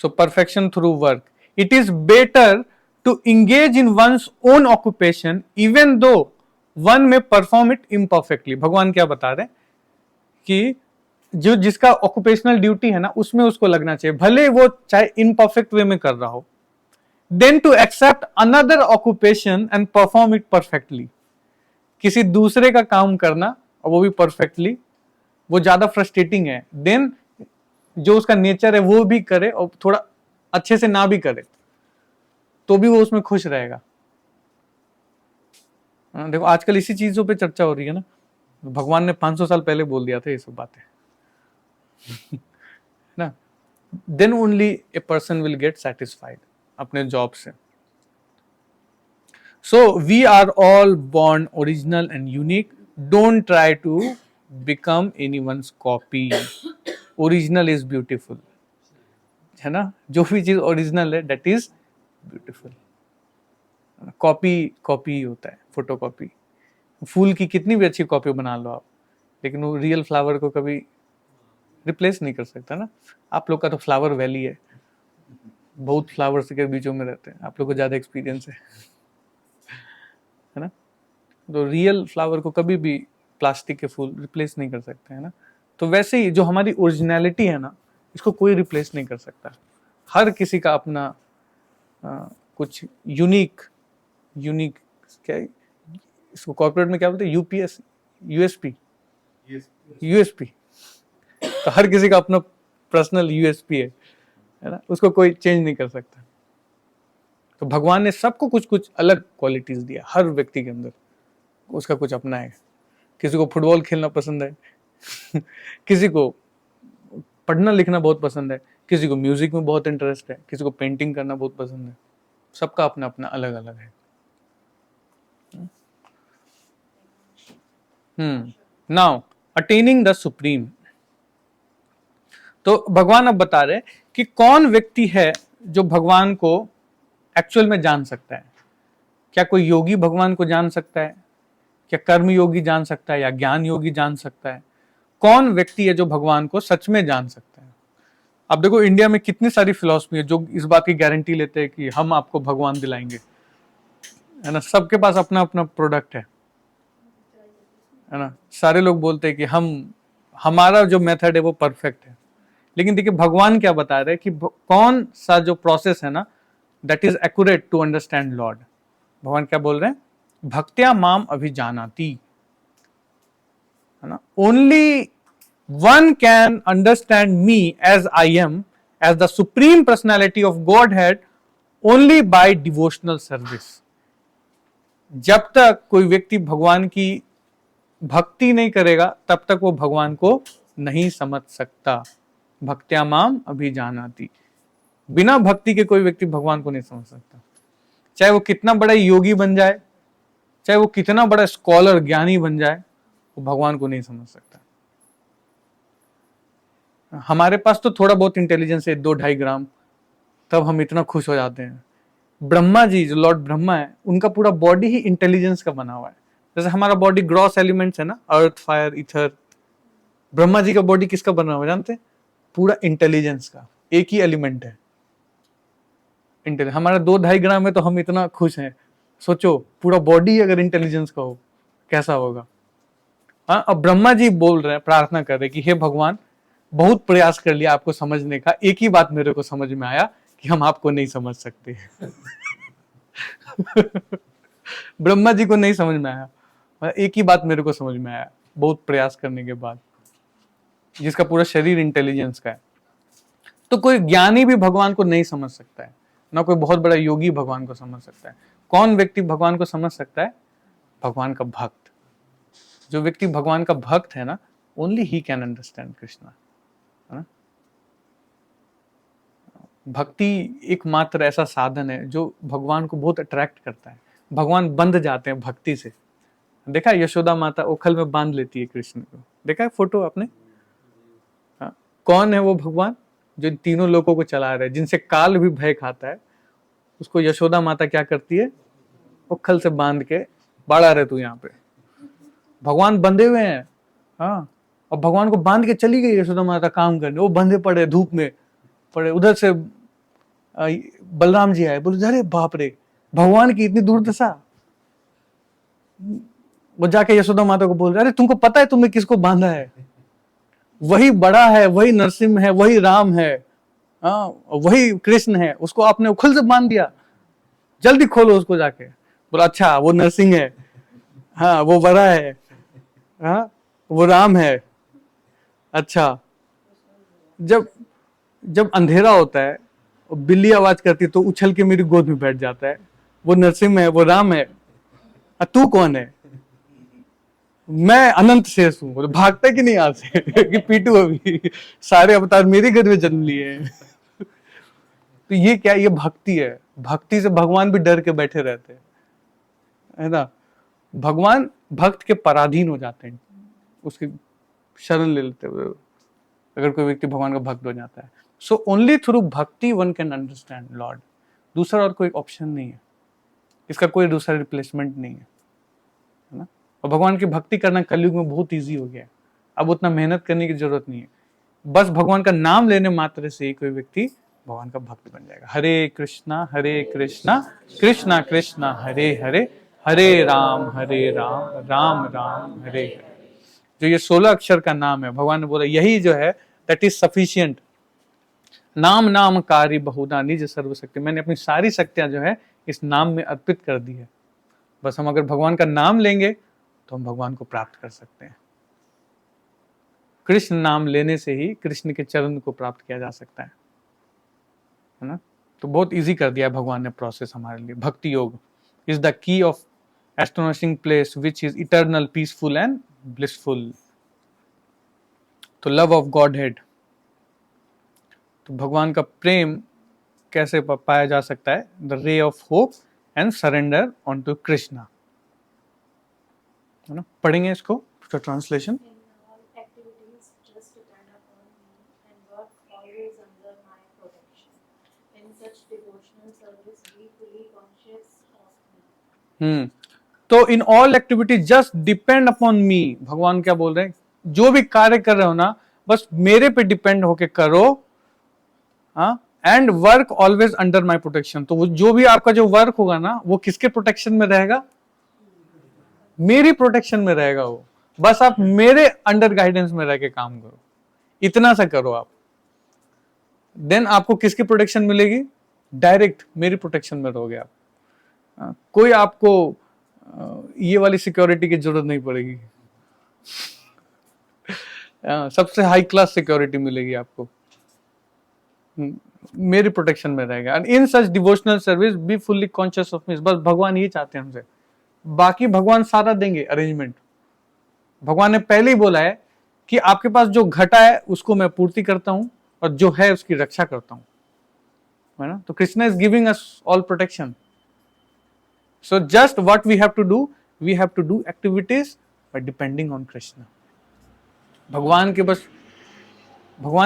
So perfection through work, it is better to engage in one's own occupation even though one may perform it imperfectly. भगवान क्या बता रहे हैं कि जो जिसका ऑक्यूपेशनल ड्यूटी है ना उसमें उसको लगना चाहिए, भले वो चाहे इम्परफेक्ट वे में कर रहा हो। Then to accept another occupation and perform it perfectly, किसी दूसरे का काम करना और वो भी परफेक्टली, वो ज्यादा फ्रस्ट्रेटिंग है। देन जो उसका नेचर है वो भी करे और थोड़ा अच्छे से ना भी करे तो भी वो उसमें खुश रहेगा। देखो आजकल इसी चीजों पे चर्चा हो रही है ना, भगवान ने 500 साल पहले बोल दिया था ये सब बातें ना। Then only a person will get satisfied अपने जॉब से। So we are all born original and unique. Don't try to become anyone's copy. Original is beautiful. है ना, जो भी चीज ओरिजिनल है that is beautiful. कॉपी ही होता है, फोटो कॉपी। फूल की कितनी भी अच्छी कॉपी बना लो आप, लेकिन वो रियल फ्लावर को कभी रिप्लेस नहीं कर सकता ना। आप लोग का तो फ्लावर वैली है, बहुत फ्लावर्स के बीचों में रहते हैं, आप लोग को ज्यादा एक्सपीरियंस है ना। तो रियल फ्लावर को कभी भी प्लास्टिक के फूल रिप्लेस नहीं कर सकते, है ना। तो वैसे ही जो हमारी ओरिजिनलिटी है ना, इसको कोई रिप्लेस नहीं कर सकता। हर किसी का अपना कुछ यूनिक क्या है? इसको कॉर्पोरेट में क्या बोलते हैं, यूपीएस, यूएसपी। तो हर किसी का अपना पर्सनल यूएसपी है ना, उसको कोई चेंज नहीं कर सकता। तो भगवान ने सबको कुछ कुछ अलग क्वालिटीज दिया, हर व्यक्ति के अंदर उसका कुछ अपना है। किसी को फुटबॉल खेलना पसंद है किसी को पढ़ना लिखना बहुत पसंद है, किसी को म्यूजिक में बहुत इंटरेस्ट है, किसी को पेंटिंग करना बहुत पसंद है। सबका अपना अपना अलग अलग है। Now attaining the supreme. तो भगवान अब बता रहे कि कौन व्यक्ति है जो भगवान को एक्चुअल में जान सकता है। क्या कोई योगी भगवान को जान सकता है? क्या कर्म योगी जान सकता है या ज्ञान योगी जान सकता है? कौन व्यक्ति है जो भगवान को सच में जान सकता है? अब देखो इंडिया में कितनी सारी फिलॉसफी है जो इस बात की गारंटी लेते हैं कि हम आपको भगवान दिलाएंगे, है ना। सबके पास अपना अपना प्रोडक्ट है ना। सारे लोग बोलते हैं कि हमारा जो मेथड है वो परफेक्ट है, लेकिन देखिए भगवान क्या बता रहे हैं कि कौन सा जो प्रोसेस है ना that is accurate to understand Lord. भगवान क्या बोल रहे हैं? भक्त्या माम अभिजानाति, है ना। Only one can understand me as I am, as the supreme personality of Godhead, only by devotional service. जब तक कोई व्यक्ति भगवान की भक्ति नहीं करेगा तब तक वो भगवान को नहीं समझ सकता। भक्त्या माम अभिजानाति, बिना भक्ति के कोई व्यक्ति भगवान को नहीं समझ सकता। चाहे वो कितना बड़ा योगी बन जाए, चाहे वो कितना बड़ा स्कॉलर ज्ञानी बन जाए, वो भगवान को नहीं समझ सकता। हमारे पास तो थोड़ा बहुत इंटेलिजेंस है, 2-2.5 ग्राम, तब हम इतना खुश हो जाते हैं। ब्रह्मा जी जो लॉर्ड ब्रह्मा है, उनका पूरा बॉडी ही इंटेलिजेंस का बना हुआ है। जैसे हमारा बॉडी ग्रॉस एलिमेंट्स है ना, अर्थ, फायर, ईथर, ब्रह्मा जी का बॉडी किसका बना हुआ जानते हैं? पूरा इंटेलिजेंस का, एक ही एलिमेंट है इंटेलिजेंस। हमारा 2-2.5 ग्राम है तो हम इतना खुश हैं। सोचो पूरा बॉडी अगर इंटेलिजेंस का हो कैसा होगा। हाँ, अब ब्रह्मा जी बोल रहे हैं, प्रार्थना कर रहे हैं कि हे भगवान, बहुत प्रयास कर लिया आपको समझने का, एक ही बात मेरे को समझ में आया कि हम आपको नहीं समझ सकते ब्रह्मा जी को नहीं समझ में आया, एक ही बात मेरे को समझ में आया बहुत प्रयास करने के बाद, जिसका पूरा शरीर इंटेलिजेंस का है। तो कोई ज्ञानी भी भगवान को नहीं समझ सकता है, ना कोई बहुत बड़ा योगी भगवान को समझ सकता है। कौन व्यक्ति भगवान को समझ सकता है? भगवान का भक्त। जो व्यक्ति भगवान का भक्त है ना, only he can understand Krishna, है ना। भक्ति एकमात्र ऐसा साधन है जो भगवान को बहुत अट्रैक्ट करता है। भगवान बंध जाते हैं भक्ति से। देखा यशोदा माता ओखल में बांध लेती है कृष्ण को, देखा है फोटो आपने? हाँ। कौन है वो भगवान जो इन तीनों लोगों को चला रहा है, जिनसे काल भी भय खाता है? उसको यशोदा माता क्या करती है? ओखल से बांध के, बाड़ा रहे तू यहाँ पे। भगवान बंधे हुए हैं, हाँ, और भगवान को बांध के चली गई यशोदा माता काम करने। वो बंधे पड़े, धूप में पड़े। उधर से बलराम जी आए, बोले अरे बाप रे, भगवान की इतनी दुर्दशा। वो जाके यशोदा माता को बोल रहे, अरे तुमको पता है तुमने किसको बांधा है? वही बड़ा है, वही नरसिंह है, वही राम है, हाँ, वही कृष्ण है, उसको आपने उखल से बांध दिया, जल्दी खोलो उसको जाके। बोला अच्छा वो नरसिंह है, हाँ वो बड़ा है, हाँ वो राम है। अच्छा, जब अंधेरा होता है, बिल्ली आवाज करती तो उछल के मेरी गोद में बैठ जाता है, वो नरसिंह है, वो राम है। तू कौन है? मैं अनंत शेष हूं। बोले भागता कि नहीं यहाँ से कि पीटू अभी, सारे अवतार मेरे घर में जन्म लिए हैं। तो ये क्या, ये भक्ति है। भक्ति से भगवान भी डर के बैठे रहते हैं, है ना। भगवान भक्त के पराधीन हो जाते हैं, उसकी शरण ले लेते हुए अगर कोई व्यक्ति भगवान का भक्त हो जाता है। सो ओनली थ्रू भक्ति वन कैन अंडरस्टैंड लॉर्ड। दूसरा और कोई ऑप्शन नहीं है, इसका कोई दूसरा रिप्लेसमेंट नहीं है ना। और भगवान की भक्ति करना कलयुग में बहुत इजी हो गया है, अब उतना मेहनत करने की जरूरत नहीं है। बस भगवान का नाम लेने मात्र से ही कोई व्यक्ति भगवान का भक्त बन जाएगा। हरे कृष्णा कृष्णा कृष्णा हरे हरे, हरे राम राम राम हरे हरे। जो ये 16 अक्षर का नाम है, भगवान ने बोला यही जो है दैट इज सफिशिएंट। नाम नाम कार्य बहुधा निज सर्वशक्ति। मैंने अपनी सारी शक्तियां जो है इस नाम में अर्पित कर दी है। बस हम अगर भगवान का नाम लेंगे तो हम भगवान को प्राप्त कर सकते हैं। कृष्ण नाम लेने से ही कृष्ण के चरण को प्राप्त किया जा सकता है ना। तो बहुत इजी कर दिया है भगवान ने प्रोसेस हमारे लिए। भक्ति योग is the key of astonishing place which is eternal, peaceful and blissful. तो लव ऑफ गॉडहेड, तो भगवान का प्रेम कैसे पाया जा सकता है? The ray of hope and surrender unto Krishna, है ना। पढ़ेंगे इसको translation. In all activities, just depend upon me and work always under my protection. In such devotional service, be fully conscious of me. तो in all activity just depend upon मी। भगवान क्या बोल रहे हैं? जो भी कार्य कर रहे हो ना, बस मेरे पे डिपेंड होके करो, हाँ, and work always under my protection. तो वो जो भी आपका जो वर्क होगा ना, वो किसके प्रोटेक्शन में रहेगा? मेरी प्रोटेक्शन में रहेगा वो। बस आप मेरे अंडर गाइडेंस में रह के काम करो, इतना सा करो आप। देन आपको किसकी प्रोटेक्शन मिलेगी? डायरेक्ट मेरी प्रोटेक्शन में रहोगे आप। कोई आपको ये वाली सिक्योरिटी की जरूरत नहीं पड़ेगी। सबसे हाई क्लास सिक्योरिटी मिलेगी आपको, मेरी प्रोटेक्शन में रहेगा। And in such devotional service be fully conscious of me. बस भगवान ये चाहते हैं हमसे, बाकी भगवान सारा देंगे अरेंजमेंट। भगवान ने पहले ही बोला है कि आपके पास जो घटा है उसको मैं पूर्ति करता हूं और जो है उसकी रक्षा करता हूं, है ना। तो Krishna is giving us all protection. So just what we have to do, we have to do activities by depending on Krishna. भगवान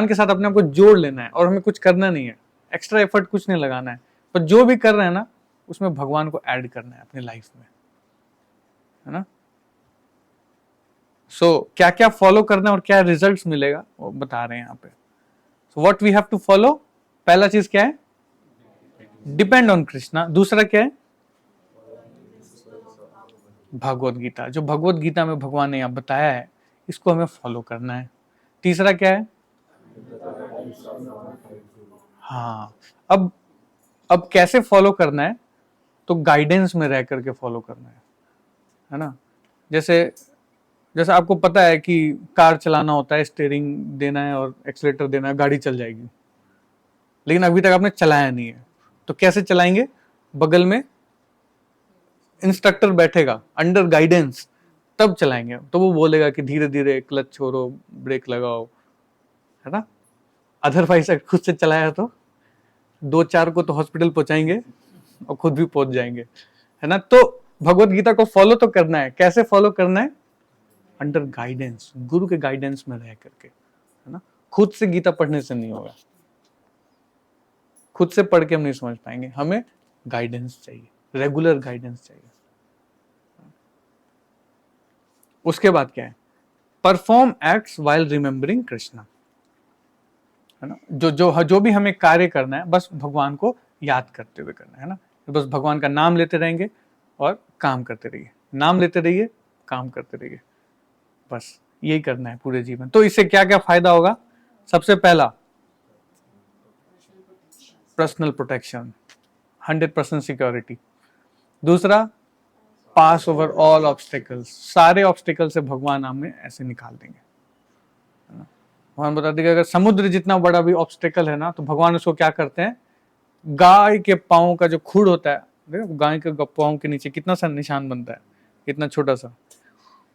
के साथ अपने आप को जोड़ लेना है और हमें कुछ करना नहीं है, एक्स्ट्रा एफर्ट कुछ नहीं लगाना है। पर जो भी कर रहे हैं ना, उसमें भगवान को ऐड करना है अपनी लाइफ में, है ना। सो क्या क्या फॉलो करना है और क्या रिजल्ट्स मिलेगा वो बता रहे हैं यहाँ पे। So what we have to follow, पहला चीज क्या है? Depend on Krishna. दूसरा क्या है? भगवत गीता। जो भगवत गीता में भगवान ने यहाँ बताया है, इसको हमें फॉलो करना है। तीसरा क्या है? हाँ, अब कैसे फॉलो करना है? तो तो गाइडेंस में रह करके फॉलो करना है ना। जैसे जैसे आपको पता है कि कार चलाना होता है, स्टीयरिंग देना है और एक्सीलेटर देना है, गाड़ी चल जाएगी, लेकिन अभी तक आपने चलाया नहीं है, तो कैसे चलाएंगे? बगल में इंस्ट्रक्टर बैठेगा अंडर गाइडेंस, तब चलाएंगे। तो वो बोलेगा कि धीरे धीरे क्लच छोड़ो, ब्रेक लगाओ, है ना। अदरवाइज अगर खुद से चलाया तो 2-4 को तो हॉस्पिटल पहुंचाएंगे और खुद भी पहुंच जाएंगे, है ना। तो भगवत गीता को फॉलो तो करना है। कैसे फॉलो करना है? अंडर गाइडेंस, गुरु के गाइडेंस में रह करके, है ना। खुद से गीता पढ़ने से नहीं होगा, खुद से पढ़ के हम नहीं समझ पाएंगे, हमें गाइडेंस चाहिए, रेगुलर गाइडेंस चाहिए। उसके बाद क्या है? Perform acts while remembering Krishna, है ना। जो भी हमें कार्य करना है, बस भगवान को याद करते हुए करना है ना। बस भगवान का नाम लेते रहेंगे और काम करते रहिए, नाम लेते रहिए, काम करते रहिए, बस यही करना है पूरे जीवन। तो इससे क्या क्या फायदा होगा? सबसे पहला, पर्सनल प्रोटेक्शन, 100% सिक्योरिटी। दूसरा, पास ओवर ऑल ऑब्स्टिकल्स, सारे ऑब्स्टिकल से भगवान हमें ऐसे निकाल देंगे, है ना। भगवान बता देंगे अगर समुद्र जितना बड़ा भी ऑब्स्टिकल है ना, तो भगवान उसको क्या करते हैं? गाय के पाँव का जो खुर होता है, देखो गाय के पाँव के नीचे कितना सा निशान बनता है, इतना छोटा सा,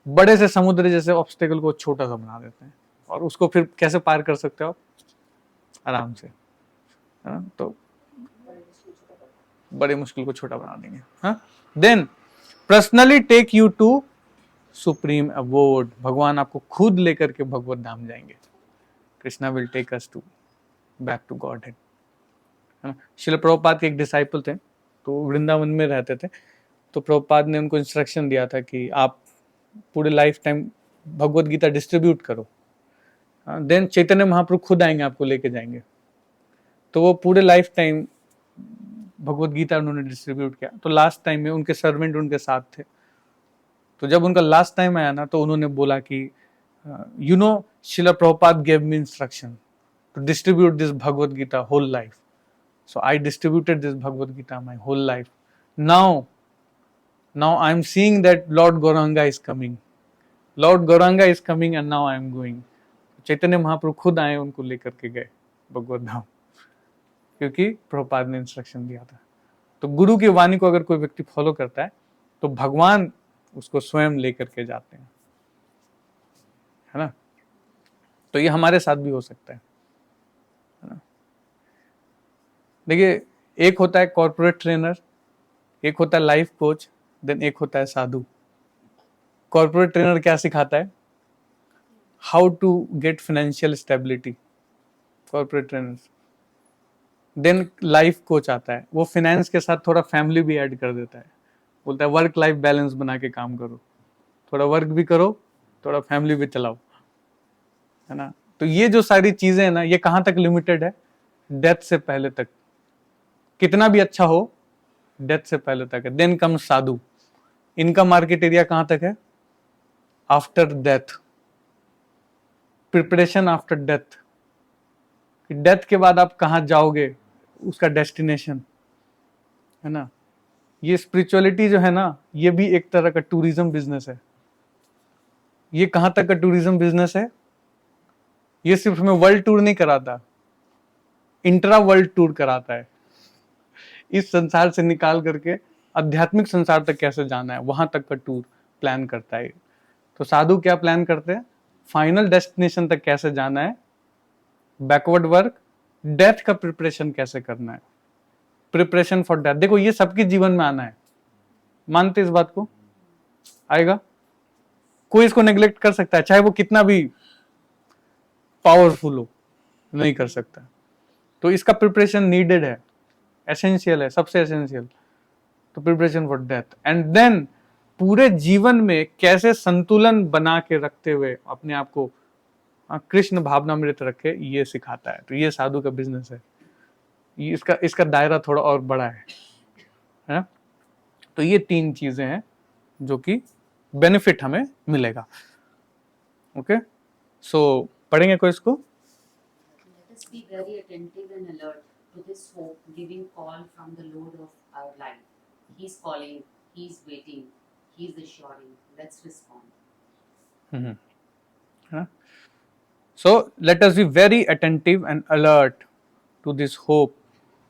बड़े से समुद्र जैसे ऑब्स्टिकल को छोटा सा बना देते हैं, और उसको फिर कैसे पार कर सकते हो आप? आराम से, है ना। तो बड़े मुश्किल को छोटा बना देंगे। हाँ, then personally take you to supreme abode, भगवान आपको खुद लेकर के भगवत धाम जाएंगे। Krishna will take us to back to Godhead, है ना। श्रील प्रभुपाद के एक डिसाइपल थे, तो वृंदावन में रहते थे। तो प्रभुपाद ने उनको इंस्ट्रक्शन दिया था कि आप पूरे life time Bhagavad Gita distribute करो। देन चैतन्य महाप्रभु खुद आएंगे, आपको लेके जाएंगे। तो वो पूरे लाइफ टाइम भगवत गीता उन्होंने डिस्ट्रीब्यूट किया। तो लास्ट टाइम में उनके सर्वेंट उनके साथ थे। तो जब उनका लास्ट टाइम आया ना, तो उन्होंने बोला कि you know Srila Prabhupada gave me instruction to distribute this Bhagavad Gita whole life, so I distributed this Bhagavad Gita my whole life. Now I am seeing that Lord Gauranga is coming. Lord Gauranga is coming and now I am going. Chaitanya Mahaprabhu खुद आए, उनको लेकर के गए भगवत धाम, क्योंकि प्रभुपाद ने instruction दिया था। तो गुरु की वाणी को अगर कोई व्यक्ति फॉलो करता है, तो भगवान उसको स्वयं लेकर के जाते हैं, है ना। तो ये हमारे साथ भी हो सकता है ना। देखिए, एक होता है कॉर्पोरेट ट्रेनर, एक होता है लाइफ कोच, देन एक होता है साधु। कॉर्पोरेट ट्रेनर क्या सिखाता है? How to get financial stability, corporate trainers. Then life coach आता है, वो फाइनेंस के साथ थोड़ा फैमिली भी ऐड कर देता है, बोलता है वर्क लाइफ बैलेंस बना के काम करो, थोड़ा वर्क भी करो, थोड़ा फैमिली भी चलाओ, है ना। तो ये जो सारी चीजें है ना, ये कहाँ तक लिमिटेड है? डेथ से पहले तक। कितना भी अच्छा हो, डेथ से पहले तक है। देन कम साधु, इनका मार्केट एरिया कहां तक है? After death, preparation after death. Death के बाद आप कहां जाओगे, उसका डेस्टिनेशन, है ना। ये स्पिरिचुअलिटी जो है ना, ये भी एक तरह का टूरिज्म बिजनेस है। ये कहां तक का टूरिज्म बिजनेस है? ये सिर्फ हमें वर्ल्ड टूर नहीं कराता, इंट्रा वर्ल्ड टूर कराता है। इस संसार से निकाल करके आध्यात्मिक संसार तक कैसे जाना है, वहां तक का टूर प्लान करता है। तो साधु क्या प्लान करते हैं? फाइनल डेस्टिनेशन तक कैसे जाना है, बैकवर्ड वर्क, डेथ का प्रिपरेशन कैसे करना है, प्रिपरेशन फॉर डेथ। देखो, ये सबके जीवन में आना है, मानते इस बात को? आएगा? कोई इसको नेग्लेक्ट कर सकता है, चाहे वो कितना भी पावरफुल हो, नहीं कर सकता। तो इसका प्रिपरेशन नीडेड है, एसेंशियल है, सबसे एसेंशियल। तो preparation for death, and then पूरे जीवन में कैसे संतुलन बना के रखते हुए अपने आप को कृष्ण भावनामृत रखे, ये सिखाता है। तो ये साधु का बिजनेस है। इसका दायरा थोड़ा और बड़ा है। तो ये 3 चीजें हैं जो कि बेनिफिट हमें मिलेगा। ओके, सो पढ़ेंगे कोई इसको? Let us be very attentive and alert to this hope-giving call from the Lord of our life. He's calling, he's waiting, he's assuring. Let's respond. So let us be very attentive and alert to this hope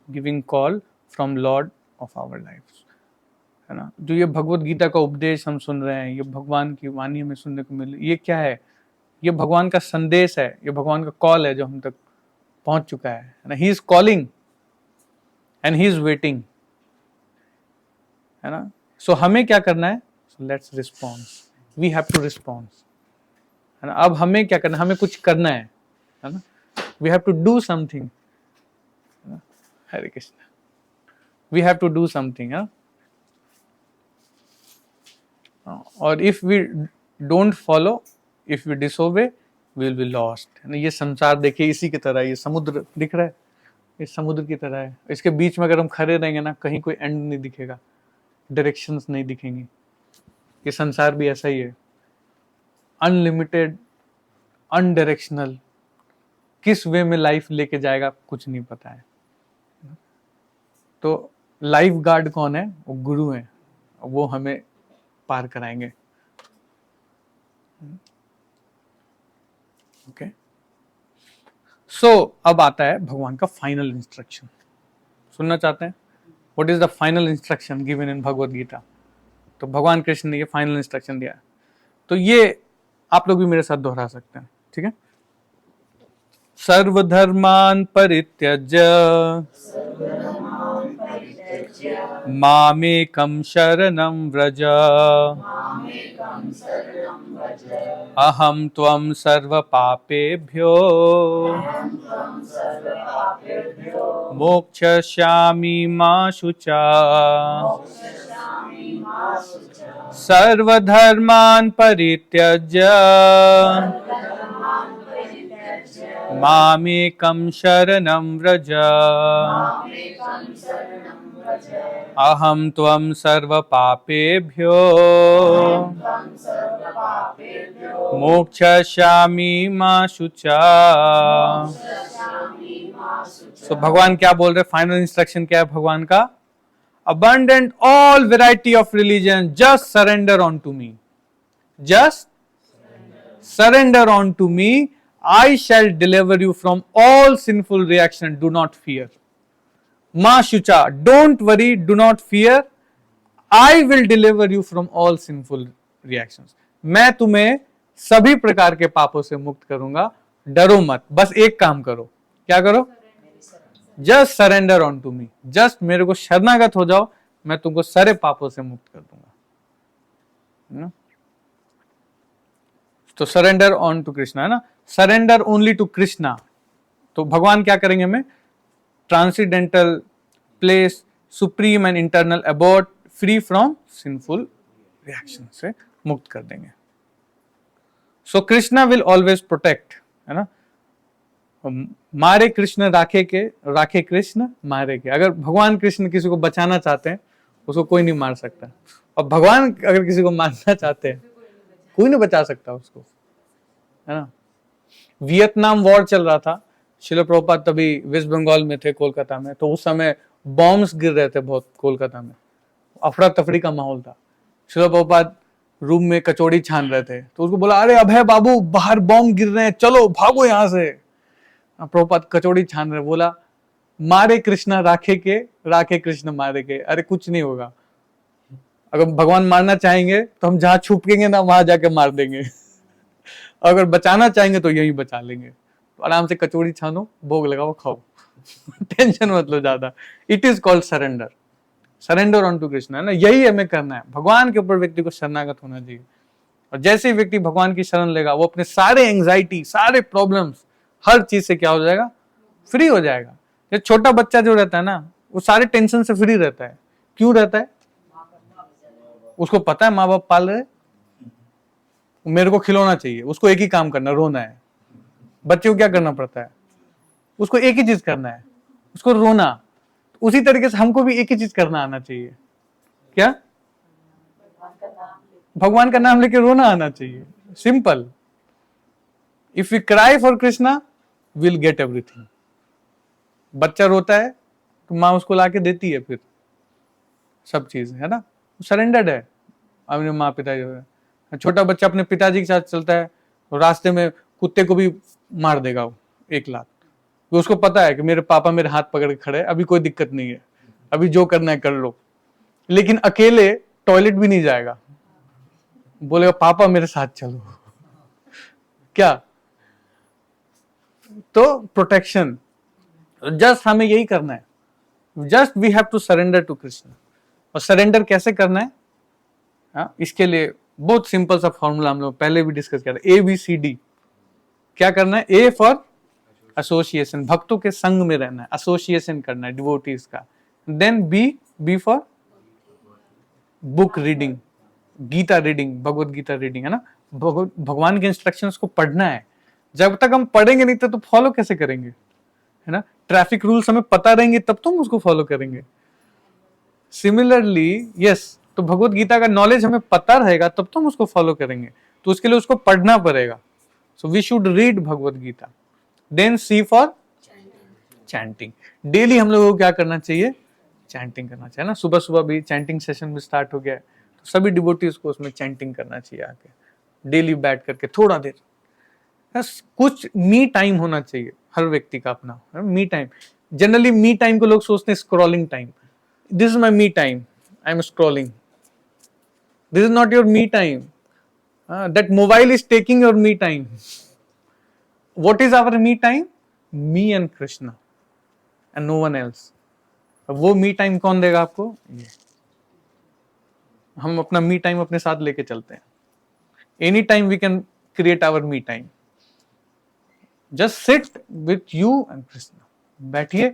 giving call from Lord of our lives, है ना. जो ये भगवत गीता का उपदेश हम सुन रहे हैं, ये भगवान की वाणी हमें सुनने को मिल रही, ये क्या है? ये भगवान का संदेश है, ये भगवान का कॉल है जो हम तक पहुंच चुका है ना. He is calling and he is waiting, है ना. सो हमें क्या करना है? So let's respond, we have to respond, है ना. अब हमें क्या करना है? हमें कुछ करना है ना. We have to do something. Hare Krishna, we have to do something. और if we don't follow, if we disobey, we will be lost, है ना. ये संसार देखिए इसी की तरह, ये समुद्र दिख रहा है, ये समुद्र की तरह है. इसके बीच में अगर हम खड़े रहेंगे ना, कहीं कोई एंड नहीं दिखेगा, डायरेक्शंस नहीं दिखेंगी. ये संसार भी ऐसा ही है, अनलिमिटेड, अनडायरेक्शनल. किस वे में लाइफ लेके जाएगा कुछ नहीं पता है. तो लाइफ गार्ड कौन है? वो गुरु है, वो हमें पार कराएंगे. ओके. सो अब आता है भगवान का फाइनल इंस्ट्रक्शन. सुनना चाहते हैं? What is the final instruction given in Bhagavad Gita? तो भगवान कृष्ण ने ये फाइनल इंस्ट्रक्शन दिया. तो ये आप लोग भी मेरे साथ दोहरा सकते हैं, ठीक है. सर्वधर्मान परित्यज्य मामेकं शरणं व्रज अहं त्वं सर्वपापेभ्यो मोक्षयिष्यामि मा शुचा. सर्वधर्मान् परित्यज्य मामेकं शरणं व्रज अहं त्वं सर्वपापेभ्यो मोक्षयिष्यामि मा शुचा. सो भगवान क्या बोल रहे? फाइनल इंस्ट्रक्शन क्या है भगवान का? Abandon all variety of religion, just surrender unto me. Just surrender unto me. I shall deliver you from all sinful reaction. Do not fear. Ma shucha, don't worry, do not fear. I will deliver you from all sinful reactions. मैं तुम्हें सभी प्रकार के पापों से मुक्त करूंगा, डरो मत. बस एक काम करो. क्या करो? Just surrender unto me. Just मेरे को शरणागत हो जाओ, मैं तुमको सारे पापों से मुक्त कर दूंगा. तो सरेंडर ऑन टू कृष्णा, है ना. Surrender only to Krishna. तो भगवान क्या करेंगे? हमें transcendental place, supreme and eternal abode, free from sinful reaction से मुक्त कर देंगे. So Krishna will always protect, है ना. मारे कृष्ण राखे कृष्ण मारे के. अगर भगवान कृष्ण किसी को बचाना चाहते हैं, उसको कोई नहीं मार सकता. और भगवान अगर किसी को मारना चाहते हैं, कोई नहीं बचा सकता उसको, है ना. वियतनाम वॉर चल रहा था, श्रील प्रभुपाद तभी वेस्ट बंगाल में थे, कोलकाता में. तो उस समय बॉम्ब्स गिर रहे थे बहुत कोलकाता में, अफरा तफरी का माहौल था. श्रील प्रभुपाद रूम में कचौड़ी छान रहे थे, तो उसको बोला, अरे अभय बाबू, बाहर बॉम्ब गिर रहे हैं, चलो भागो यहाँ से. प्रभुपाद कचौड़ी छान रहे, बोला, मारे कृष्णा राखे कृष्ण मारे के. अरे कुछ नहीं होगा. अगर भगवान मारना चाहेंगे तो हम जहां छुपेंगे ना, वहां जाके मार देंगे. अगर बचाना चाहेंगे तो यही बचा लेंगे. तो आराम से कचौड़ी छानो, भोग लगाओ, खाओ. टेंशन मत लो ज्यादा. It is called surrender. Surrender unto Krishna, है ना. यही हमें करना है. भगवान के ऊपर व्यक्ति को शरणागत होना चाहिए. और जैसे ही व्यक्ति भगवान की शरण लेगा, वो अपने सारे एंजाइटी, सारे प्रॉब्लम्स, हर चीज से क्या हो जाएगा? फ्री हो जाएगा. ये छोटा बच्चा जो रहता है ना, वो सारे टेंशन से फ्री रहता है. क्यों रहता है? उसको पता है माँ बाप पाल रहे, मेरे को खिलौना चाहिए. उसको एक ही काम करना, रोना है. बच्चे को क्या करना पड़ता है? उसको एक ही चीज करना है, उसको रोना. उसी तरीके से हमको भी एक ही चीज करना आना चाहिए. क्या? भगवान का नाम लेके रोना आना चाहिए. Simple. If we cry for Krishna, will get everything. बच्चा रोता है तो माँ उसको लाके देती है. फिर सब चीज है ना, सरेंडर्ड है अपने माँ पिताजी को। छोटा बच्चा अपने पिताजी के साथ चलता है, रास्ते में कुत्ते को भी मार देगा वो 1 लाख, तो उसको पता है कि मेरे पापा मेरे हाथ पकड़ के खड़े हैं, अभी कोई दिक्कत नहीं है, अभी जो करना है कर लो। लेकिन अकेले टॉयलेट भी नहीं जाएगा, बोलेगा पापा मेरे साथ चलो। क्या? तो प्रोटेक्शन, जस्ट हमें यही करना है, just we have to surrender to Krishna. और सरेंडर कैसे करना है? इसके लिए बहुत सिंपल सा फॉर्मूला हम लोग पहले भी डिस्कस किया था, ABCD। क्या करना है? A फॉर एसोसिएशन, भक्तों के संग में रहना है, एसोसिएशन करना है डिवोटीज का। Then B for book reading, Gita reading, Bhagavad Gita reading, है ना, भगवान के इंस्ट्रक्शंस को पढ़ना है। जब तक हम पढ़ेंगे नहीं तो फॉलो कैसे करेंगे, है ना? ट्रैफिक रूल्स हमें पता रहेंगे तब तो हम उसको फॉलो करेंगे। सिमिलरली यस, तो भगवत गीता का नॉलेज हमें पता रहेगा तब तो हम उसको फॉलो करेंगे, तो उसके लिए उसको पढ़ना पड़ेगा। So we should read Bhagavad Gita. Then C for chanting, daily हम लोगों को क्या करना चाहिए? चैंटिंग करना चाहिए ना। सुबह सुबह भी चैंटिंग सेशन भी स्टार्ट हो गया है, तो सभी डिवोटीज को उसमें चैंटिंग करना चाहिए आके, डेली बैठ करके थोड़ा देर। बस कुछ मी टाइम होना चाहिए हर व्यक्ति का अपना, me time. Generally me time को लोग सोचते हैं scrolling time, this is my me time, I am scrolling. This is not your me time, that mobile is taking your me time. What is our me time? Me and Krishna and no one else. वो me time कौन देगा आपको? ये हम अपना me time अपने साथ लेके चलते हैं। Any time we can create our me time. Just sit with you and Krishna, बैठिए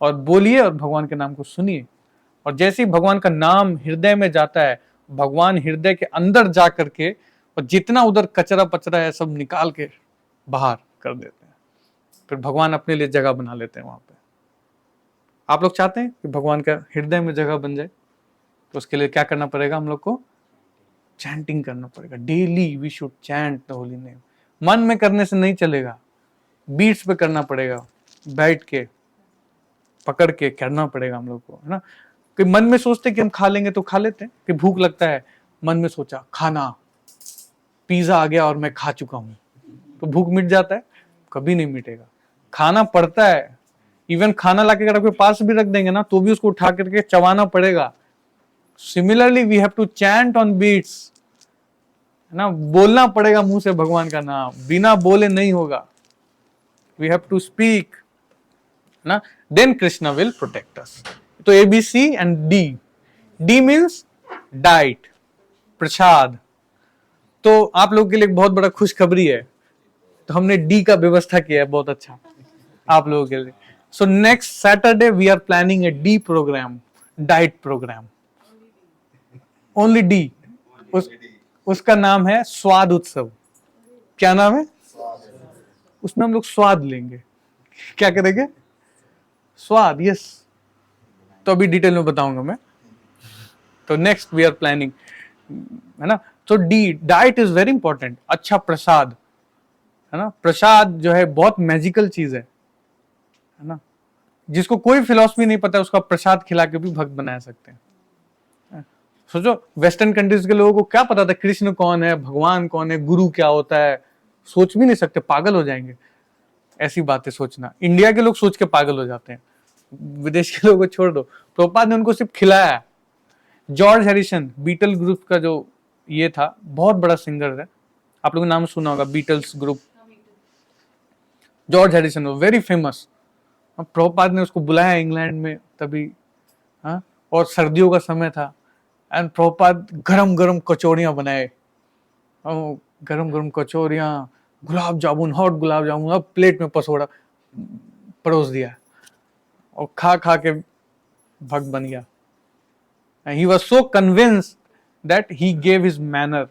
और बोलिए और भगवान के नाम को सुनिए। और जैसे ही भगवान का नाम हृदय में जाता है, भगवान हृदय के अंदर जा करके और जितना उधर कचरा पचरा है सब निकाल के बाहर कर देते हैं। फिर भगवान अपने लिए जगह बना लेते हैं वहां पे। आप लोग चाहते हैं कि भगवान का हृदय में जगह बन जाए, तो उसके लिए क्या करना पड़ेगा? हम लोग को चैंटिंग करना पड़ेगा। Daily we should chant the holy name. मन में करने से नहीं चलेगा, बीट्स पे करना पड़ेगा, बैठ के पकड़ के करना पड़ेगा हम लोग को, है ना। कि मन में सोचते कि हम खा लेंगे तो खा लेते हैं, कि भूख लगता है, मन में सोचा खाना, पिज्जा आ गया और मैं खा चुका हूं, तो भूख मिट जाता है? कभी नहीं मिटेगा, खाना पड़ता है। इवन खाना लाके अगर आपके पास भी रख देंगे ना तो भी उसको उठा करके चबाना पड़ेगा। Similarly we have to chant on beats, है ना, बोलना पड़ेगा मुंह से भगवान का नाम, बिना बोले नहीं होगा। वी हैव टू स्पीक, ना, then Krishna will protect us. तो ABC and D means diet, prasad. तो आप लोगों के लिए एक बहुत बड़ा खुशखबरी है, तो हमने D का व्यवस्था किया है, बहुत अच्छा आप लोगों के लिए। So next Saturday we are planning a D programme, diet programme, only D। उसका नाम है स्वाद उत्सव। क्या नाम है? उसमें हम लोग स्वाद लेंगे। क्या करेंगे? स्वाद, यस। तो अभी डिटेल में बताऊंगा मैं। तो नेक्स्ट वी आर प्लानिंग, है ना। तो D, diet is very important. अच्छा प्रसाद, है ना, प्रसाद जो है बहुत मैजिकल चीज है ना। जिसको कोई फिलॉसफी नहीं पता उसका प्रसाद खिला के भी भक्त बना सकते हैं। सोचो वेस्टर्न कंट्रीज के लोगों को क्या पता था कृष्ण कौन है, भगवान कौन है, गुरु क्या होता है? सोच भी नहीं सकते, पागल हो जाएंगे ऐसी बातें सोचना। इंडिया के लोग सोच के पागल हो जाते हैं, विदेश के लोगों को छोड़ दो। प्रभुपाद ने उनको सिर्फ खिलाया। जॉर्ज हैरिसन, बीटल ग्रुप का जो ये था, बहुत बड़ा सिंगर है, आप लोगों ने नाम सुना होगा, Beatles group. George Harrison very famous. Prabhupada ने उसको बुलाया इंग्लैंड में तभी, हाँ, और सर्दियों का समय था, एंड प्रभुपाद गरम गरम कचौड़ियां बनाए, गरम गरम कचौड़ियां, गुलाब जामुन, हॉट गुलाब जामुन, अब प्लेट में पसोड़ा परोस दिया और खा खा के भक्त बन गया। And he was so convinced that he gave his manor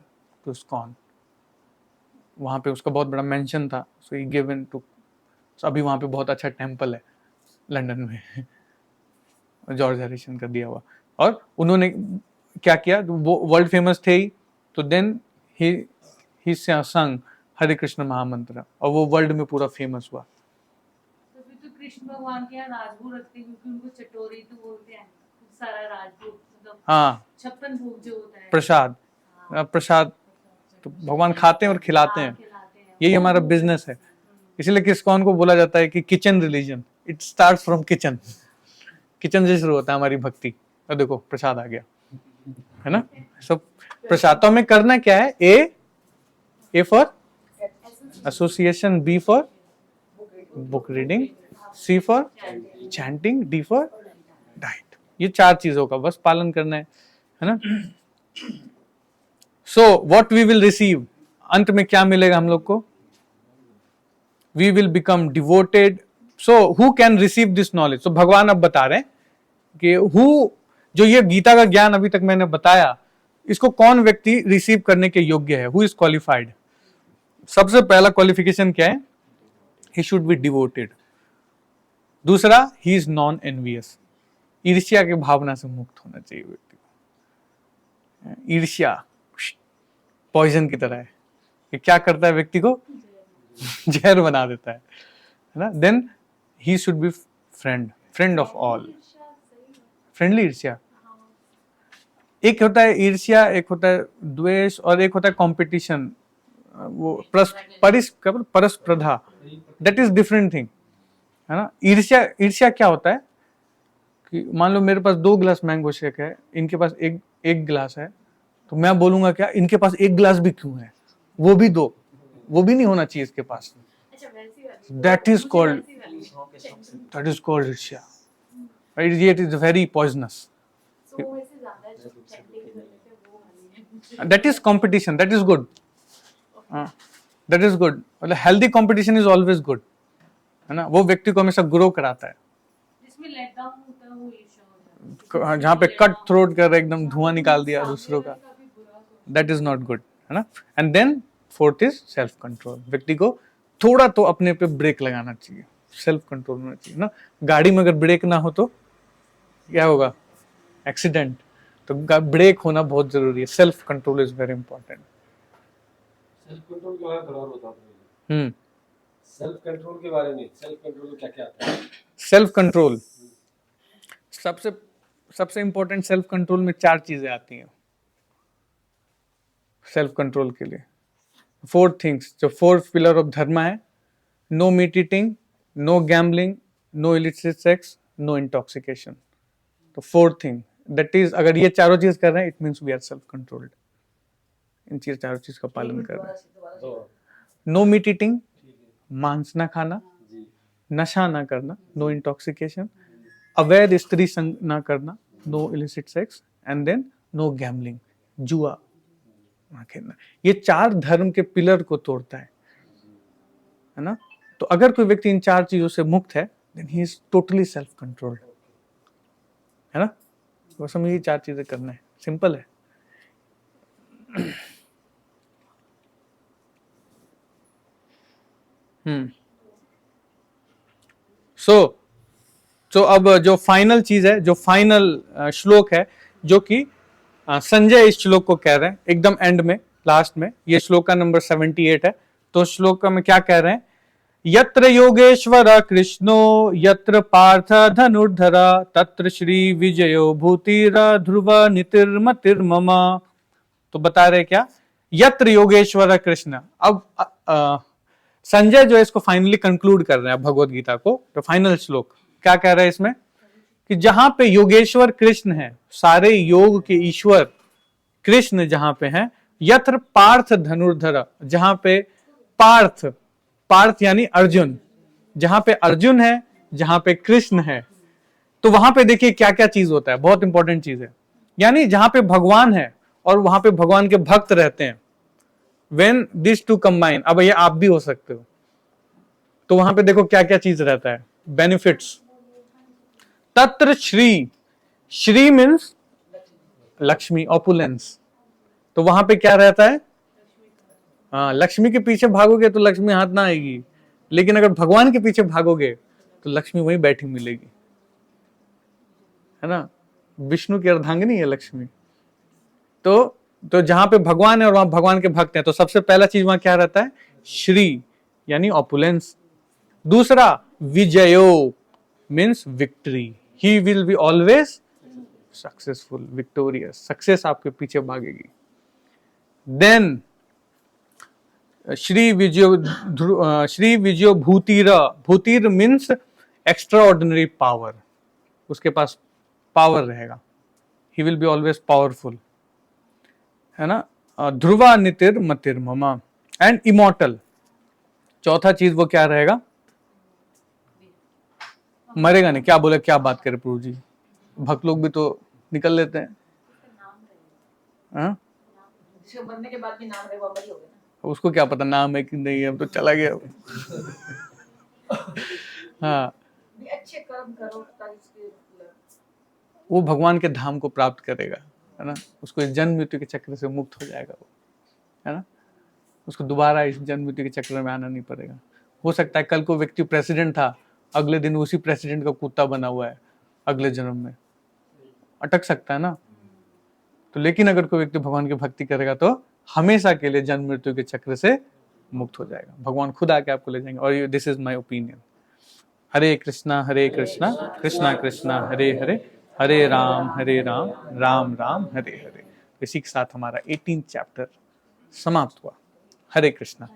to ISKCON. वहां पे उसका बहुत बड़ा मेंशन था, so he gave in to, so अभी वहां पे बहुत अच्छा टेम्पल है लंदन में, जॉर्ज हैरिसन का दिया हुआ। और उन्होंने क्या किया, वो वर्ल्ड फेमस थे ही, तो देन ही संग हरे कृष्ण महामंत्र, और वो वर्ल्ड में पूरा फेमस हुआ। तो फिर तो कृष्ण भगवान के यहाँ राजभोग रखते हैं, क्योंकि उनको चटोरी तो बोलते हैं, सारा राजभोग मतलब हाँ 56 भोग जो होता है, प्रसाद, प्रसाद तो भगवान खाते हैं और खिलाते हैं, खिलाते हैं। यही हमारा बिजनेस है। इसलिए किसकॉन को बोला जाता है कि kitchen religion, it starts from kitchen, kitchen से शुरू होता है हमारी भक्ति। और देखो प्रसाद आ गया, है ना, सब प्रसाद। तो हमें करना क्या है, A for association, B for book reading, C for chanting, D for diet. ये 4 चीजों का बस पालन करना है ना। So what we will receive, अंत में क्या मिलेगा हम लोग को, we will become devoted. So who can receive this knowledge, तो भगवान अब बता रहे हैं कि हु, जो ये गीता का ज्ञान अभी तक मैंने बताया, इसको कौन व्यक्ति रिसीव करने के योग्य है, हु इज क्वालिफाइड। सबसे पहला क्वालिफिकेशन क्या है, ही शुड बी डिवोटेड। दूसरा, ही इज नॉन एनवियस, ईर्ष्या की भावना से मुक्त होना चाहिए व्यक्ति को। ईर्ष्या पॉइजन की तरह है, ये क्या करता है व्यक्ति को, जहर बना देता है ना। Then he should be friend of all, friendly ईर्ष्या। एक होता है ईर्ष्या, एक होता है द्वेष, और एक होता है कंपटीशन, वो परस्पर्धा, दैट इज डिफरेंट थिंग, है ना। ईर्ष्या क्या होता है कि मान लो मेरे पास 2 गिलास मैंगो शेक है, इनके पास एक गिलास है, तो मैं बोलूंगा क्या, इनके पास 1 गिलास भी क्यों है, वो भी 2, वो भी नहीं होना चाहिए इसके पास। That is called irshya, it is very poisonous. That is competition, that is good, that is good. मतलब healthy competition is always good, है ना, वो व्यक्ति को हमेशा ग्रो कराता है। जिसमें लेट डाउन होता है वो ईर्ष्या हो जाता है, जहाँ पे कट थ्रोट कर एकदम धुआं निकाल दिया दूसरों का, दैट इज नॉट गुड, है ना। And then fourth is self control, व्यक्ति को थोड़ा तो अपने पे ब्रेक लगाना चाहिए, सेल्फ कंट्रोल होना चाहिए ना। गाड़ी में अगर ब्रेक ना हो तो क्या होगा, एक्सीडेंट। तो ब्रेक होना बहुत जरूरी है, self control is very important. Self control के बारे में थोड़ा और बताओ। सेल्फ कंट्रोल के बारे में, सेल्फ कंट्रोल में क्या क्या आता है। सेल्फ कंट्रोल, सबसे इंपॉर्टेंट सेल्फ कंट्रोल में 4 चीजें आती हैं सेल्फ कंट्रोल के लिए। 4 थिंग्स, जो 4th पिलर ऑफ धर्मा है, no meat eating, no gambling, no illicit sex, no intoxication. तो 4th थिंग, दैट इज, अगर ये चारों चीज कर रहे हैं, it means we are self controlled. इन चारों चीज का पालन कर रहे हैं। नो मीट ईटिंग, मांस ना खाना, नशा ना करना, नो इंटॉक्सिकेशन, अवैध स्त्री संग ना करना, no illicit sex, and then no gambling, जुआ ना खेलना। ये 4 धर्म के पिलर को तोड़ता है ना। तो अगर कोई व्यक्ति इन 4 चीजों से मुक्त है, then he is totally self controlled, है ना। बस हमें ये 4 चीजें करना है, सिंपल है। सो अब जो फाइनल चीज है, जो फाइनल श्लोक है, जो कि संजय इस श्लोक को कह रहे हैं एकदम एंड में, लास्ट में, ये श्लोक का नंबर 78 है। तो श्लोक में क्या कह रहे हैं, यत्र योगेश्वर कृष्णो यत्र पार्थ धनुर्धरा तत्र श्री विजयो भूतिर ध्रुव नितिर्मतिर्मम। तो बता रहे क्या, यत्र योगेश्वर कृष्ण। अब संजय जो है इसको फाइनली कंक्लूड कर रहे हैं भगवत गीता को। तो फाइनल श्लोक क्या कह रहे हैं इसमें, कि जहां पे योगेश्वर कृष्ण है, सारे योग के ईश्वर कृष्ण जहां पे हैं, यत्र पार्थ धनुर्धर, जहां पे पार्थ यानी अर्जुन, जहां पे अर्जुन है, जहां पे कृष्ण है, तो वहां पे देखिए क्या क्या चीज होता है, बहुत इंपॉर्टेंट चीज है। यानी जहां पे भगवान है और वहां पे भगवान के भक्त रहते हैं, when these two combine, अब ये आप भी हो सकते हो, तो वहां पे देखो क्या क्या चीज रहता है, बेनिफिट्स। तत्र श्री मीन्स लक्ष्मी, ऑपुलेंस। तो वहां पे क्या रहता है, हाँ, लक्ष्मी के पीछे भागोगे तो लक्ष्मी हाथ ना आएगी, लेकिन अगर भगवान के पीछे भागोगे तो लक्ष्मी वहीं बैठी मिलेगी, है ना। विष्णु की अर्धांगिनी है लक्ष्मी। तो जहां पे भगवान है और वहां भगवान के भक्त हैं, तो सबसे पहला चीज वहां क्या रहता है, श्री यानी ऑपुलेंस। दूसरा विजयो means victory, he will be always successful, victorious, success आपके पीछे भागेगी। देन श्री विजयो भूतिर, भूतिर मीन्स एक्स्ट्रा ऑर्डिनरी पावर, उसके पास पावर रहेगा, he will be always powerful, है ना। ध्रुवा नितिर मतिर ममा, एंड इमॉर्टल। चौथा चीज वो क्या रहेगा, मरेगा नहीं। क्या बोले, क्या बात करे प्रभु जी, भक्त लोग भी तो निकल लेते हैं। हाँ? जिसके मरने के बाद भी नाम रहेगा वही होगा ना। उसको क्या पता नाम है कि नहीं है, अब तो चला गया। हाँ, भी अच्छे कर्म करो ताकि इसके वो भगवान के धाम को प्राप्त करेगा, है ना। उसको इस जन्म मृत्यु के चक्र से मुक्त हो जाएगा वो, है ना। उसको दोबारा इस जन्म मृत्यु के चक्र में आना नहीं पड़ेगा। हो सकता है कल को व्यक्ति प्रेसिडेंट था, अगले दिन उसी प्रेसिडेंट का कुत्ता बना हुआ है, अगले जन्म में अटक सकता है ना। तो लेकिन अगर कोई व्यक्ति भगवान की भक्ति करेगा तो हमेशा के लिए जन्म मृत्यु के चक्र से मुक्त हो जाएगा। भगवान खुद आके आपको ले जाएंगे। और दिस इज माय ओपिनियन। हरे कृष्णा कृष्णा कृष्णा हरे हरे, हरे राम राम राम हरे हरे। इसी के साथ हमारा 18 चैप्टर समाप्त हुआ। हरे कृष्णा।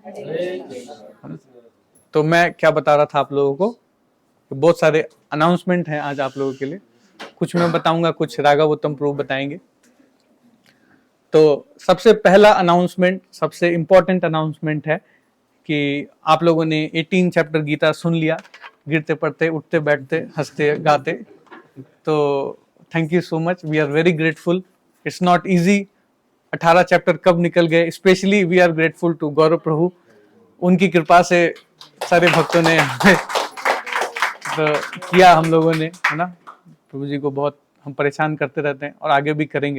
तो मैं क्या बता रहा था आप लोगों को, बहुत सारे अनाउंसमेंट हैं आज आप लोगों के लिए। कुछ मैं बताऊंगा, कुछ राघवोत्तम प्रभु बताएंगे। तो सबसे पहला अनाउंसमेंट, सबसे इंपॉर्टेंट अनाउंसमेंट है कि आप लोगों ने 18 चैप्टर गीता सुन लिया, गिरते पड़ते, उठते बैठते, हंसते गाते। तो thank you so much, we are very grateful. It's not easy. 18 chapter कब निकल गए। Specially we are grateful to Gaurav Prabhu, उनकी कृपा से सारे भक्तों ने तो किया हम लोगों ने, है ना। प्रभु जी को बहुत हम परेशान करते रहते हैं और आगे भी करेंगे।